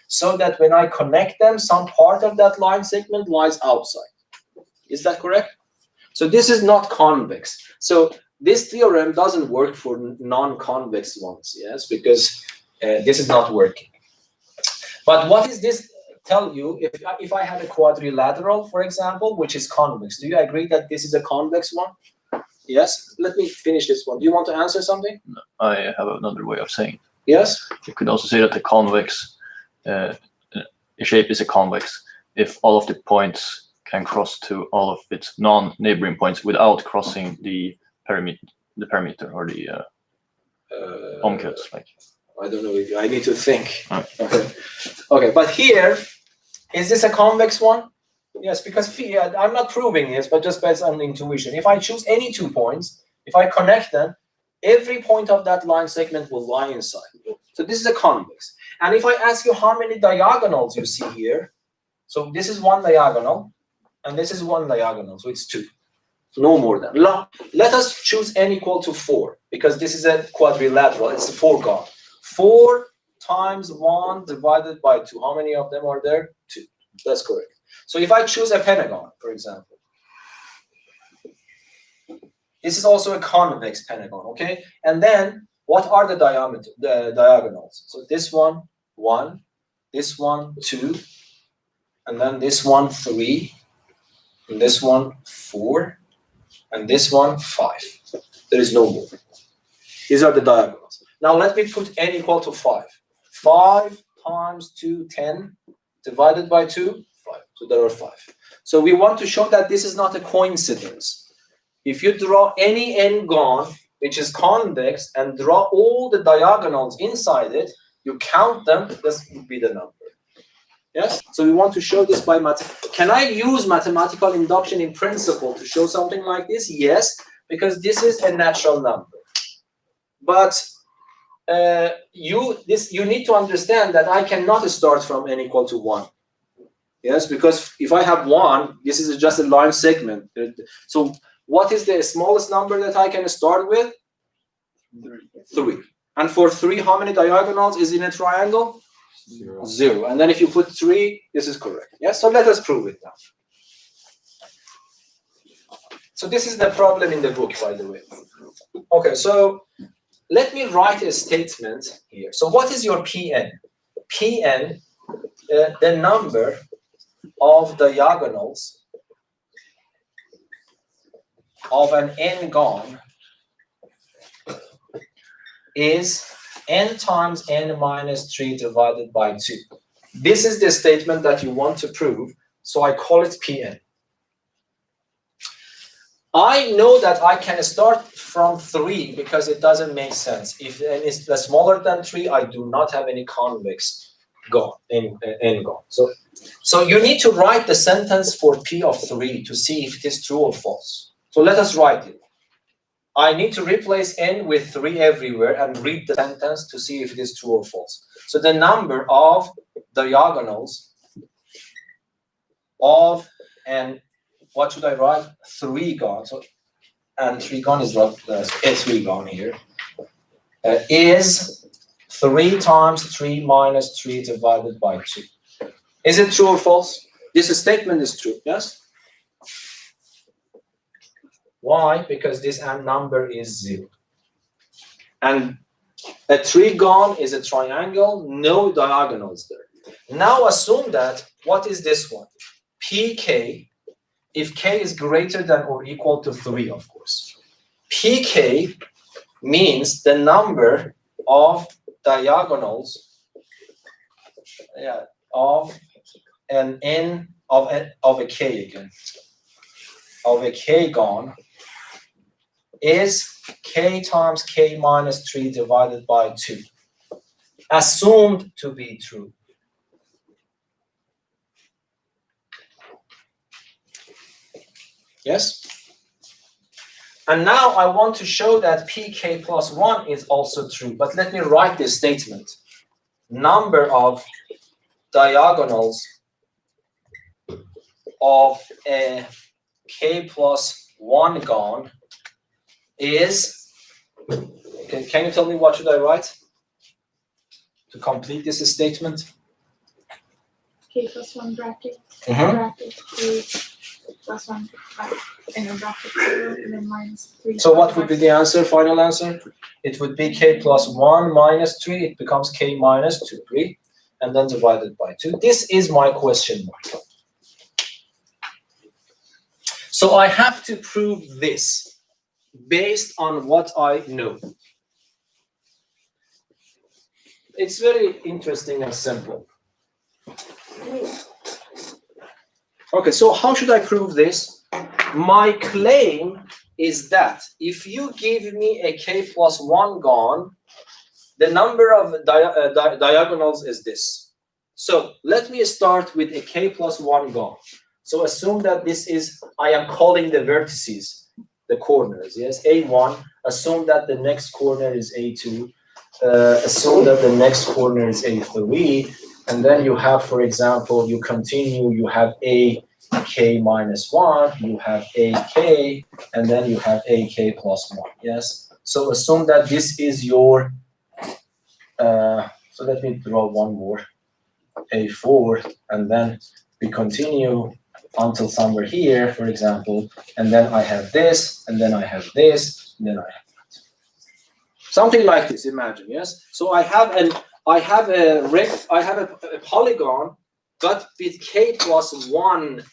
so that when I connect them, some part of that line segment lies outside. Is that correct? So this is not convex. So this theorem doesn't work for non-convex ones, yes, because this is not working. But what is this tell you? If I had a quadrilateral, for example, which is convex, do you agree that this is a convex one? Yes? Let me finish this one. Do you want to answer something?
No, I have another way of saying it.
Yes?
You could also say that the convex shape is a convex if all of the points can cross to all of its non-neighboring points without crossing the parameter or the omcuts. Like,
I don't know. I need to think.
Okay.
Okay. Okay, but here, is this a convex one? Yes, because I'm not proving this, but just based on intuition. If I choose any 2 points, if I connect them, every point of that line segment will lie inside. So this is a convex. And if I ask you how many diagonals you see here, so this is one diagonal, and this is one diagonal, so it's 2. No more than. Let us choose n equal to 4, because this is a quadrilateral. It's a 4 gone. 4 times 1 divided by 2. How many of them are there? 2. That's correct. So if I choose a pentagon, for example, this is also a convex pentagon, okay? And then what are the diagonals? So this one, 1, this one, 2, and then this one, 3, and this one, 4, and this one, 5. There is no more. These are the diagonals. Now let me put n equal to 5. 5 times 2, 10, divided by 2, 5. So there are 5. So we want to show that this is not a coincidence. If you draw any n-gon, which is convex, and draw all the diagonals inside it, you count them, this would be the number. Yes? So we want to show this by math. Can I use mathematical induction in principle to show something like this? Yes, because this is a natural number. But you need to understand that I cannot start from n equal to 1. Yes, because if I have 1, this is just a line segment. So what is the smallest number that I can start with? 3. And for 3, how many diagonals is in a triangle? 0. And then if you put 3, this is correct. Yes, so let us prove it now. So this is the problem in the book, by the way. Okay, so let me write a statement here. So what is your Pn? Pn, the number of diagonals of an n-gon is n times n minus 3 divided by 2. This is the statement that you want to prove, so I call it Pn. I know that I can start from 3 because it doesn't make sense. If n is smaller than 3, I do not have any convex n-gon. So you need to write the sentence for P of 3 to see if it is true or false. So let us write it. I need to replace n with 3 everywhere and read the sentence to see if it is true or false. So the number of diagonals of an, what should I write? 3-gon. So, and 3-gon is not a 3-gon here. Is 3 times 3 minus 3 divided by 2. Is it true or false? This statement is true, yes? Why? Because this n number is 0. And a 3-gon is a triangle, no diagonals there. Now assume that, what is this one? Pk, if k is greater than or equal to 3, of course. Pk means the number of diagonals of an n of a k again. Of a k-gon is k times k minus 3 divided by 2. Assumed to be true. Yes? And now I want to show that pk plus 1 is also true. But let me write this statement. Number of diagonals of a k plus 1-gon is, can you tell me what should I write to complete this statement?
K plus 1 bracket, bracket k plus 1 in a bracket 0, and then minus 3.
So what would be the answer, final answer? It would be k plus 1 minus 3. It becomes k minus 2, 3, and then divided by 2. This is my question mark. So I have to prove this based on what I know. It's very interesting and simple. Okay, so how should I prove this? My claim is that if you give me a k plus 1-gon, the number of diagonals is this. So let me start with a k plus 1 gone. So assume that this is, I am calling the vertices, the corners, yes, A1. Assume that the next corner is A2. Assume that the next corner is A3. And then you have, for example, you continue, you have AK minus 1, you have AK, and then you have AK plus 1, yes? So assume that this is your, so let me draw one more, A4, and then we continue until somewhere here, for example, and then I have this, and then I have this, and then I have that. Something like this, imagine, yes? So I have a polygon, but with k plus 1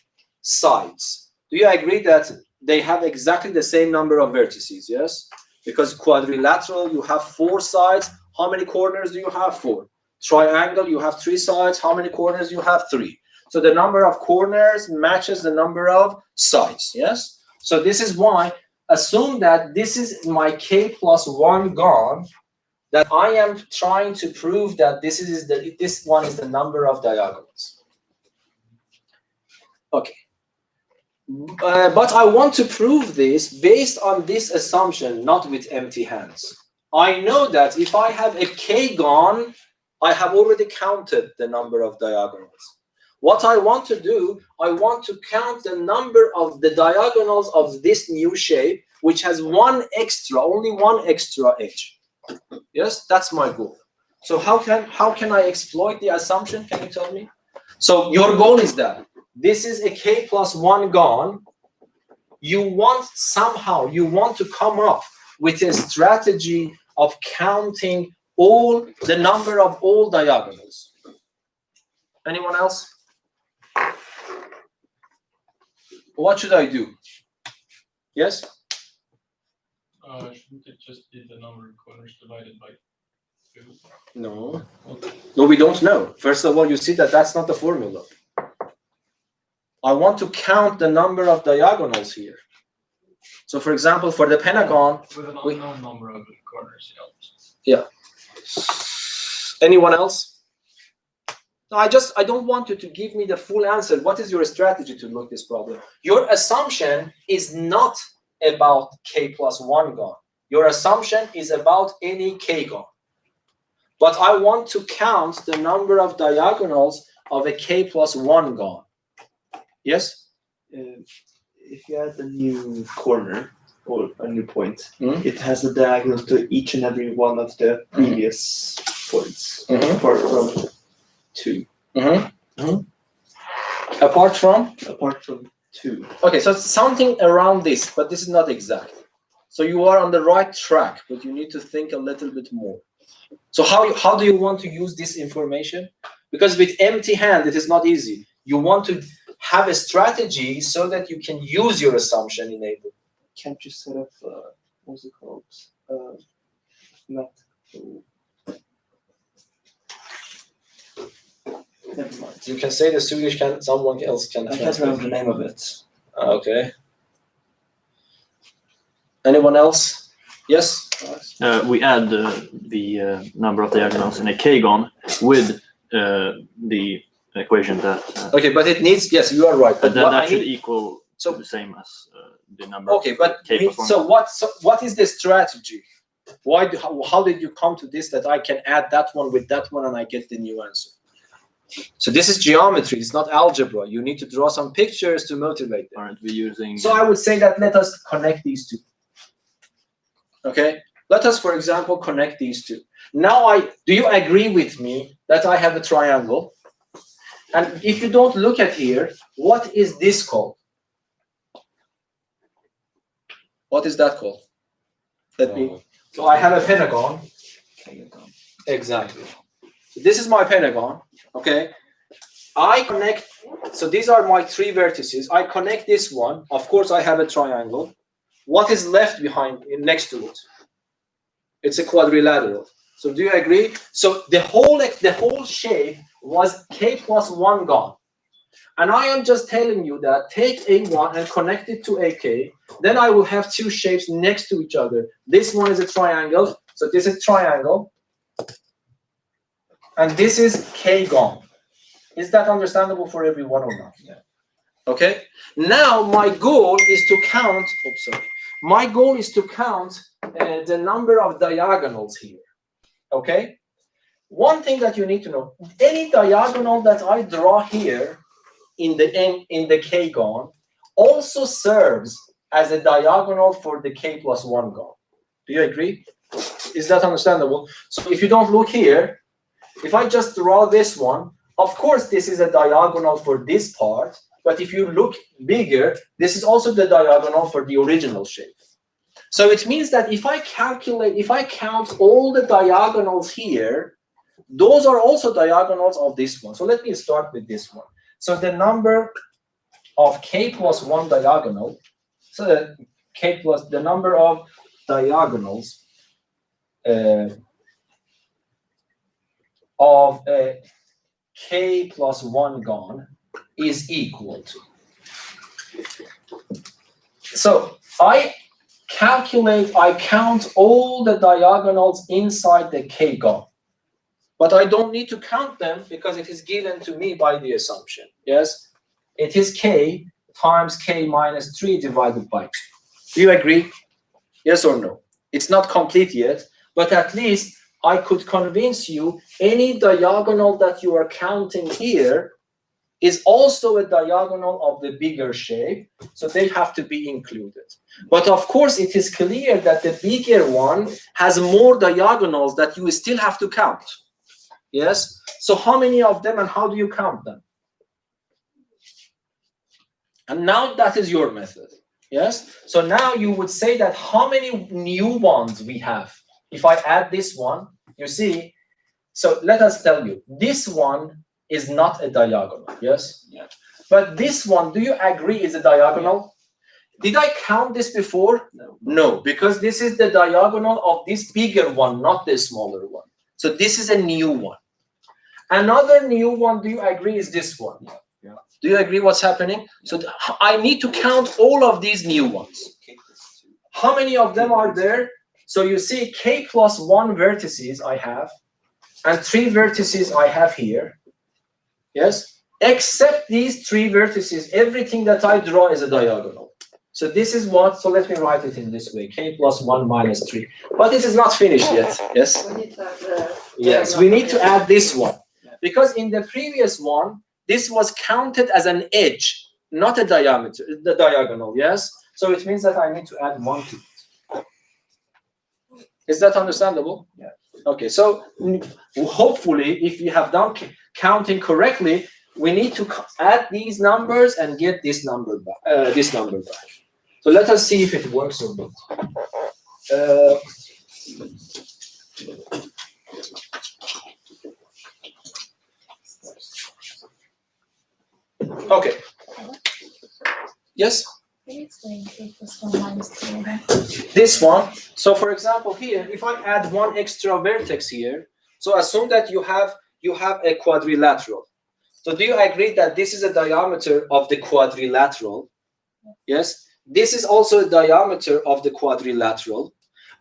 sides. Do you agree that they have exactly the same number of vertices, yes? Because quadrilateral, you have 4 sides. How many corners do you have? 4. Triangle, you have 3 sides. How many corners? You have 3. So the number of corners matches the number of sides, yes? So this is why, assume that this is my k plus 1 gone, that I am trying to prove that this one is the number of diagonals. Okay. But I want to prove this based on this assumption, not with empty hands. I know that if I have a k gone, I have already counted the number of diagonals. What I want to do, I want to count the number of the diagonals of this new shape, which has only one extra edge. Yes, that's my goal. So how can I exploit the assumption? Can you tell me? So your goal is that this is a k plus 1 gone. You want to come up with a strategy of counting the number of all diagonals. Anyone else? What should I do? Yes?
Shouldn't it just be the number of corners divided by 2?
No. No, we don't know. First of all, you see that that's not the formula. I want to count the number of diagonals here. So, for example, for the pentagon,
with an unknown number of corners.
Yeah. Anyone else? No, I don't want you to give me the full answer. What is your strategy to look this problem? Your assumption is not about k plus 1 gone. Your assumption is about any k gone. But I want to count the number of diagonals of a k plus 1 gone. Yes?
If you add a new corner or a new point, it has a diagonal to each and every one of the previous points, apart from 2.
Apart from?
Apart from 2.
Okay, so it's something around this, but this is not exact. So you are on the right track, but you need to think a little bit more. So how do you want to use this information? Because with empty hand, it is not easy. You want to have a strategy so that you can use your assumption in able.
Can't you set up, what's it called? Not. Never mind.
You can say the Swedish, someone else can.
I can't remember the name of it.
Okay. Anyone else? Yes?
We add the number of diagonals in a k-gon with the equation that.
Okay, but it needs. Yes, you are right.
But that should equal
so
the same as the number.
Okay, but
k plus 1.
so what is the strategy? How did you come to this that I can add that one with that one and I get the new answer? So this is geometry. It's not algebra. You need to draw some pictures to motivate them.
Aren't we using?
So I would say that let us connect these two. Okay, let us, for example, connect these two. Now, do you agree with me that I have a triangle? And if you don't look at here, what is this called? What is that called? Let me. So I have a pentagon. Exactly. So this is my pentagon. Okay. I connect. So these are my 3 vertices. I connect this one. Of course, I have a triangle. What is left behind next to it? It's a quadrilateral. So do you agree? So the whole shape was k plus 1 gone. And I am just telling you that take A1 and connect it to AK. Then I will have 2 shapes next to each other. This one is a triangle. So this is triangle. And this is k gone. Is that understandable for everyone or not? Yeah. Okay. Now my goal is to count. Oops, sorry. My goal is to count the number of diagonals here. Okay. One thing that you need to know: any diagonal that I draw here in the k-gon also serves as a diagonal for the k plus 1 gon. Do you agree? Is that understandable? So if you don't look here, if I just draw this one, of course this is a diagonal for this part, but if you look bigger, this is also the diagonal for the original shape. So it means that if I count all the diagonals here, those are also diagonals of this one. So let me start with this one. So the number of k plus 1 diagonal, so the number of diagonals of k plus 1 gon is equal to. So I count all the diagonals inside the k gon. But I don't need to count them because it is given to me by the assumption. Yes? It is k times k minus 3 divided by 2. Do you agree? Yes or no? It's not complete yet, but at least I could convince you any diagonal that you are counting here is also a diagonal of the bigger shape, so they have to be included. But of course, it is clear that the bigger one has more diagonals that you still have to count. Yes? So how many of them and how do you count them? And now that is your method. Yes? So now you would say that how many new ones we have. If I add this one, you see, so let us tell you, this one is not a diagonal. Yes? Yeah. But this one, do you agree is a diagonal? Did I count this before? No. No, because this is the diagonal of this bigger one, not the smaller one. So this is a new one. Another new one, do you agree, is this one? Yeah. Do you agree what's happening? So I need to count all of these new ones. How many of them are there? So you see k plus 1 vertices I have, and 3 vertices I have here. Yes? Except these 3 vertices, everything that I draw is a diagonal. So this is what, so let me write it in this way, k plus 1 minus 3. But this is not finished yet. Yes? Yes, we need to add this one. Because in the previous one, this was counted as an edge, not a diameter, the diagonal, yes? So it means that I need to add 1 to it. Is that understandable? Yeah. Okay, so hopefully, if you have done counting correctly, we need to add these numbers and get this number back. So let us see if it works or not. Okay. Yes?
Can you explain k plus 1 minus 3 again?
This one. So for example, here, if I add 1 extra vertex here, so assume that you have a quadrilateral. So do you agree that this is a diameter of the quadrilateral? Yes? This is also a diameter of the quadrilateral,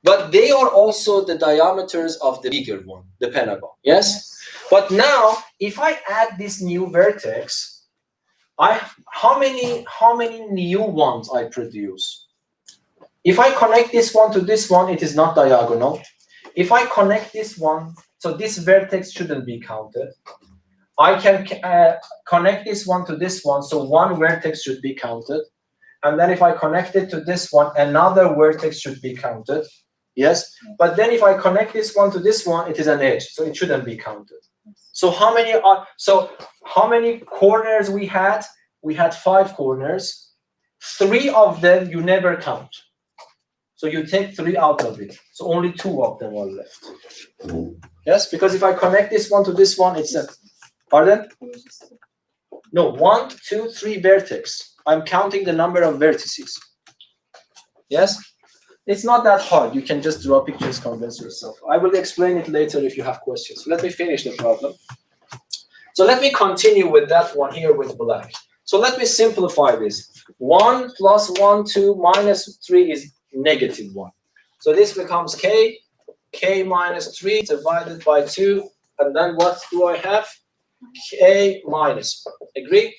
but they are also the diameters of the bigger one, the pentagon. Yes? But now, if I add this new vertex, how many new ones I produce? If I connect this one to this one, it is not diagonal. If I connect this one, so this vertex shouldn't be counted. I can connect this one to this one, so 1 vertex should be counted. And then if I connect it to this one, another vertex should be counted. Yes? But then if I connect this one to this one, it is an edge, so it shouldn't be counted. So how many corners we had? We had 5 corners. 3 of them you never count. So you take 3 out of it. So only 2 of them are left. Yes, because if I connect this one to this one, it's a, pardon? No, 1, 2, 3 vertex. I'm counting the number of vertices. Yes? It's not that hard. You can just draw pictures, convince yourself. I will explain it later if you have questions. Let me finish the problem. So let me continue with that one here with black. So let me simplify this. 1 plus 1, 2 minus 3 is negative 1. So this becomes k minus 3 divided by 2. And then what do I have? k minus 1. Agree?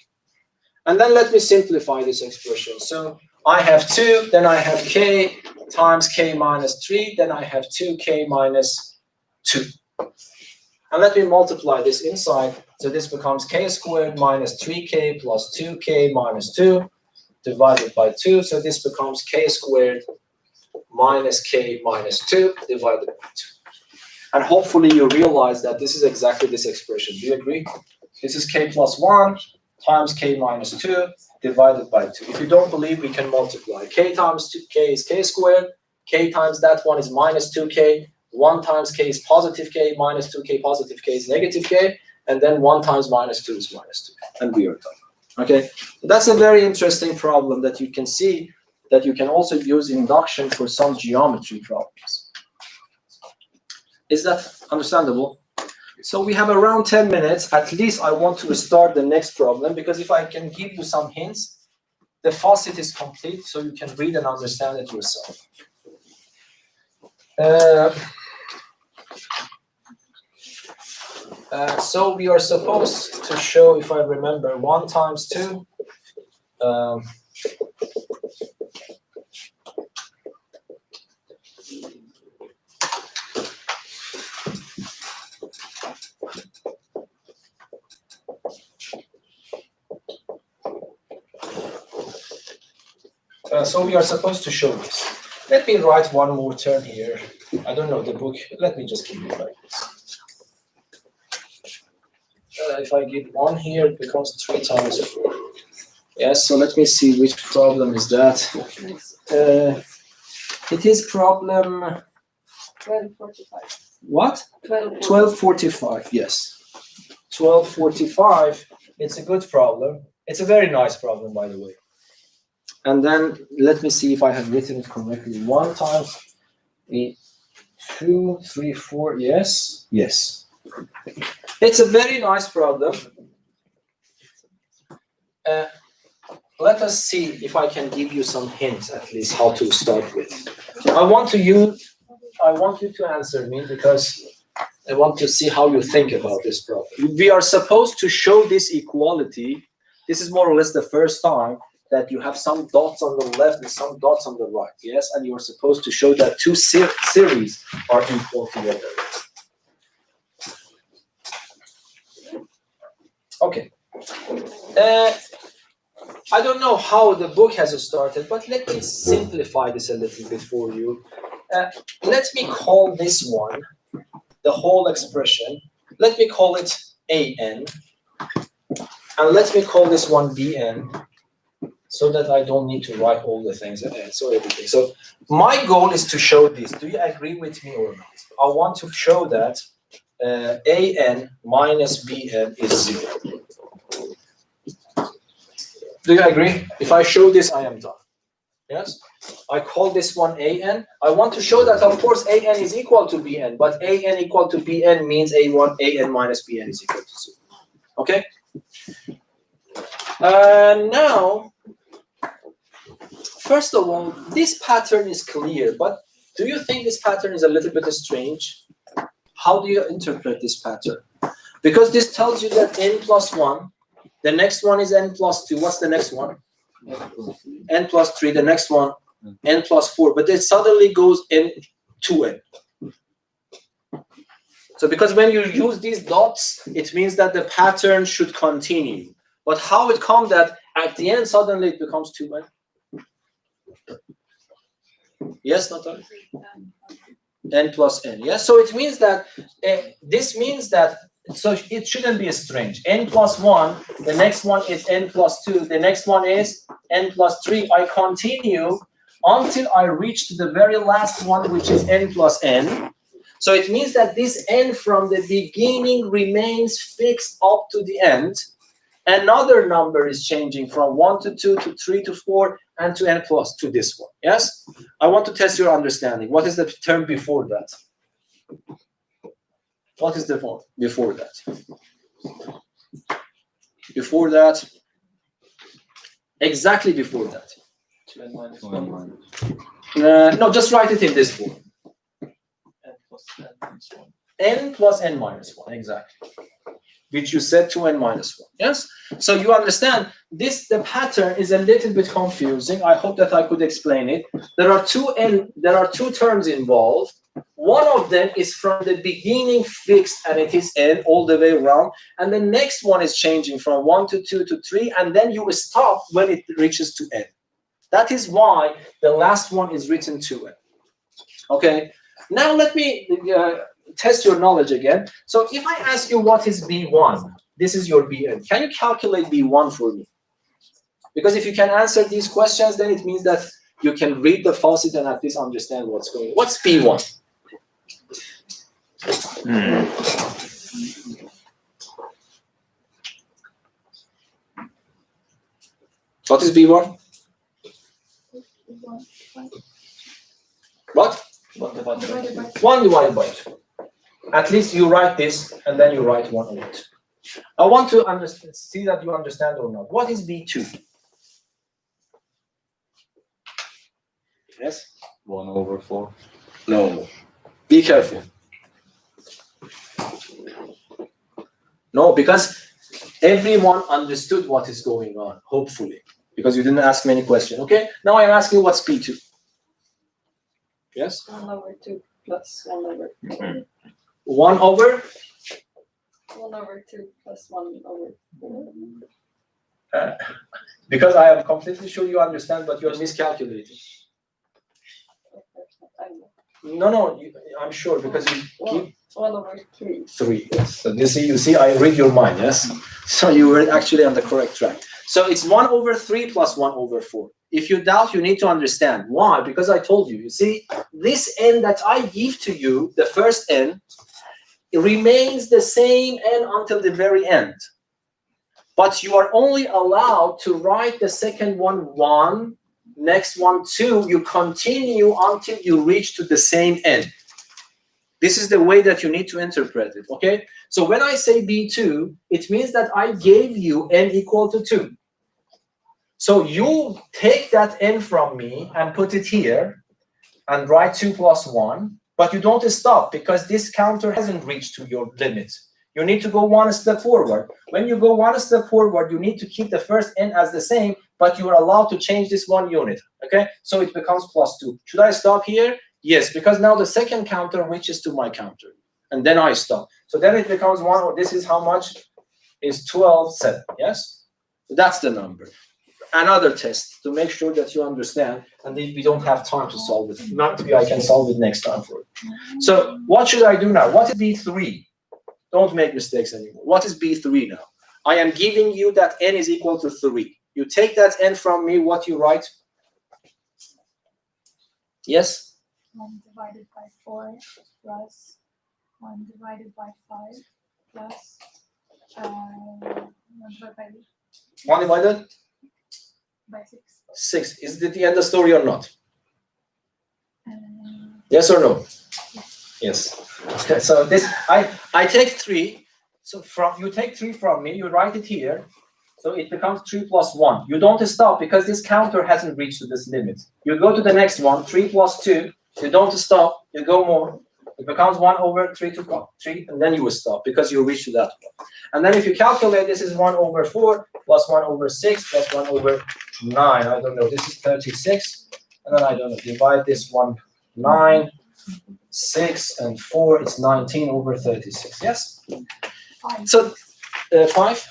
And then let me simplify this expression. So I have 2, then I have k times k minus 3, then I have 2k minus 2. And let me multiply this inside. So this becomes k squared minus 3k plus 2k minus 2 divided by 2. So this becomes k squared minus k minus 2 divided by 2. And hopefully you realize that this is exactly this expression. Do you agree? This is k plus 1 times k minus 2 divided by 2. If you don't believe, we can multiply. K times 2k is k squared. K times that one is minus 2k. 1 times k is positive k. Minus 2k positive k is negative k. And then 1 times minus 2 is minus 2. And we are done. Okay? So that's a very interesting problem that you can see that you can also use induction for some geometry problems. Is that understandable? So we have around 10 minutes. At least I want to start the next problem, because if I can give you some hints, the faucet is complete, so you can read and understand it yourself. So we are supposed to show, if I remember, 1 times 2. So we are supposed to show this. Let me write one more term here. I don't know the book. Let me just keep it like this. If I give 1 here, it becomes 3 times 4. Yes, so let me see which problem is that. It is problem
1245.
what?
1245.
1245, yes. 1245, it's a good problem. It's a very nice problem, by the way. And then let me see if I have written it correctly. 1 times 2, 3, 4, yes? Yes. It's a very nice problem. Let us see if I can give you some hints, at least, how to start with. I want you to answer me, because I want to see how you think about this problem. We are supposed to show this equality. This is more or less the first time that you have some dots on the left and some dots on the right, yes? And you're supposed to show that 2 series are equal together. Okay. I don't know how the book has started, but let me simplify this a little bit for you. Let me call this one, the whole expression, let me call it an, and let me call this one bn, so that I don't need to write all the things and so everything. So my goal is to show this. Do you agree with me or not? I want to show that an minus bn is 0. Do you agree? If I show this, I am done. Yes? I call this one an. I want to show that, of course, an is equal to bn, but an equal to bn means an minus bn is equal to 0. Okay? Now, first of all, this pattern is clear, but do you think this pattern is a little bit strange? How do you interpret this pattern? Because this tells you that n plus 1, the next one is n plus 2. What's the next one? N plus 3. The next one, n plus 4. But it suddenly goes n to n. So because when you use these dots, it means that the pattern should continue. But how it comes that at the end, suddenly it becomes 2n? Yes, Natalia? N plus n. Yes, so it means that this means that, so it shouldn't be strange. N plus 1, the next one is n plus 2, the next one is n plus 3. I continue until I reach to the very last one, which is n plus n. So it means that this n from the beginning remains fixed up to the end. Another number is changing from 1 to 2 to 3 to 4 and to n plus to this one. Yes? I want to test your understanding. What is the term before that? What is the form before that? Before that? Exactly before that.
2n minus 1.
No, just write it in this form.
N plus n minus 1.
N plus n minus 1, exactly. which you said 2n minus 1. Yes? So you understand this, the pattern is a little bit confusing. I hope that I could explain it. There are two terms involved. One of them is from the beginning fixed and it is n all the way around. And the next one is changing from 1 to 2 to 3. And then you stop when it reaches to n. That is why the last one is written 2n. Okay? Now let me test your knowledge again. So if I ask you what is B1, this is your Bn. Can you calculate B1 for me? Because if you can answer these questions, then it means that you can read the faucet and at least understand what's going on. What's B1? What is B1? What? 1 divided by 2. At least you write this and then you write 1 over 2. I want to see that you understand or not. What is B2? Yes?
1 over 4.
No. Be careful. No, because everyone understood what is going on, hopefully. Because you didn't ask many questions. Okay? Now I'm asking what's B2? Yes?
1 over 2 plus 1 over 4.
1 over?
1 over 2 plus 1 over 4.
Because I am completely sure you understand, but you are miscalculating. No, I'm sure because you keep
1 over 3.
3. Yes. So you see, I read your mind. Yes. So you were actually on the correct track. So it's 1 over 3 plus 1 over 4. If you doubt, you need to understand why. Because I told you. You see, this n that I give to you, the first n, it remains the same n until the very end. But you are only allowed to write the second one 1. Next one 2, you continue until you reach to the same n. This is the way that you need to interpret it, okay? So when I say B2, it means that I gave you n equal to 2. So you take that n from me and put it here and write 2 plus 1, but you don't stop because this counter hasn't reached to your limit. You need to go 1 step forward. When you go 1 step forward, you need to keep the first n as the same, but you are allowed to change this 1 unit, okay? So it becomes plus 2. Should I stop here? Yes, because now the second counter reaches to my counter, and then I stop. So then it becomes 1, this is how much? Is 12, 7, yes? So that's the number. Another test to make sure that you understand, and then we don't have time to solve it. Maybe I can solve it next time for you. So what should I do now? What is B3? Don't make mistakes anymore. What is B3 now? I am giving you that n is equal to 3. You take that n from me, what you write? Yes?
1 divided by 4 plus 1 divided by 5 plus 1 divided by
1 divided?
By 6.
6. Is it the end of the story or not?
Uh,
Yes or no? Yes. Okay, so this I take 3. So you take 3 from me, you write it here. So it becomes 3 plus 1. You don't stop because this counter hasn't reached to this limit. You go to the next one, 3 plus 2. You don't stop, you go more. It becomes 1 over 3 to 3, and then you will stop because you reach to that one. And then if you calculate, this is 1 over 4 plus 1 over 6 plus 1 over 9. I don't know, this is 36. And then I don't know, divide this one, 9, 6, and 4, it's 19 over 36, yes?
5.
So, 5?
5.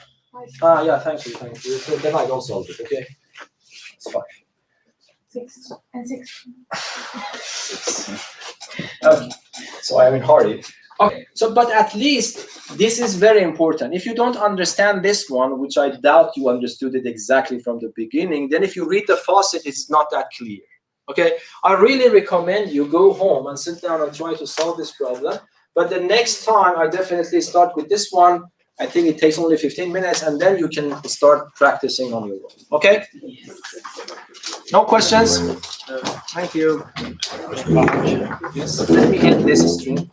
Ah, yeah, thank you. So then I don't solve it, okay? It's 5.
6 and 6.
Okay, so I'm in hurry. Okay, so but at least this is very important. If you don't understand this one, which I doubt you understood it exactly from the beginning, then if you read the faucet, it's not that clear. Okay, I really recommend you go home and sit down and try to solve this problem. But the next time, I definitely start with this one. I think it takes only 15 minutes, and then you can start practicing on your own. Okay? No questions? Thank you. Yes. Let me end this stream.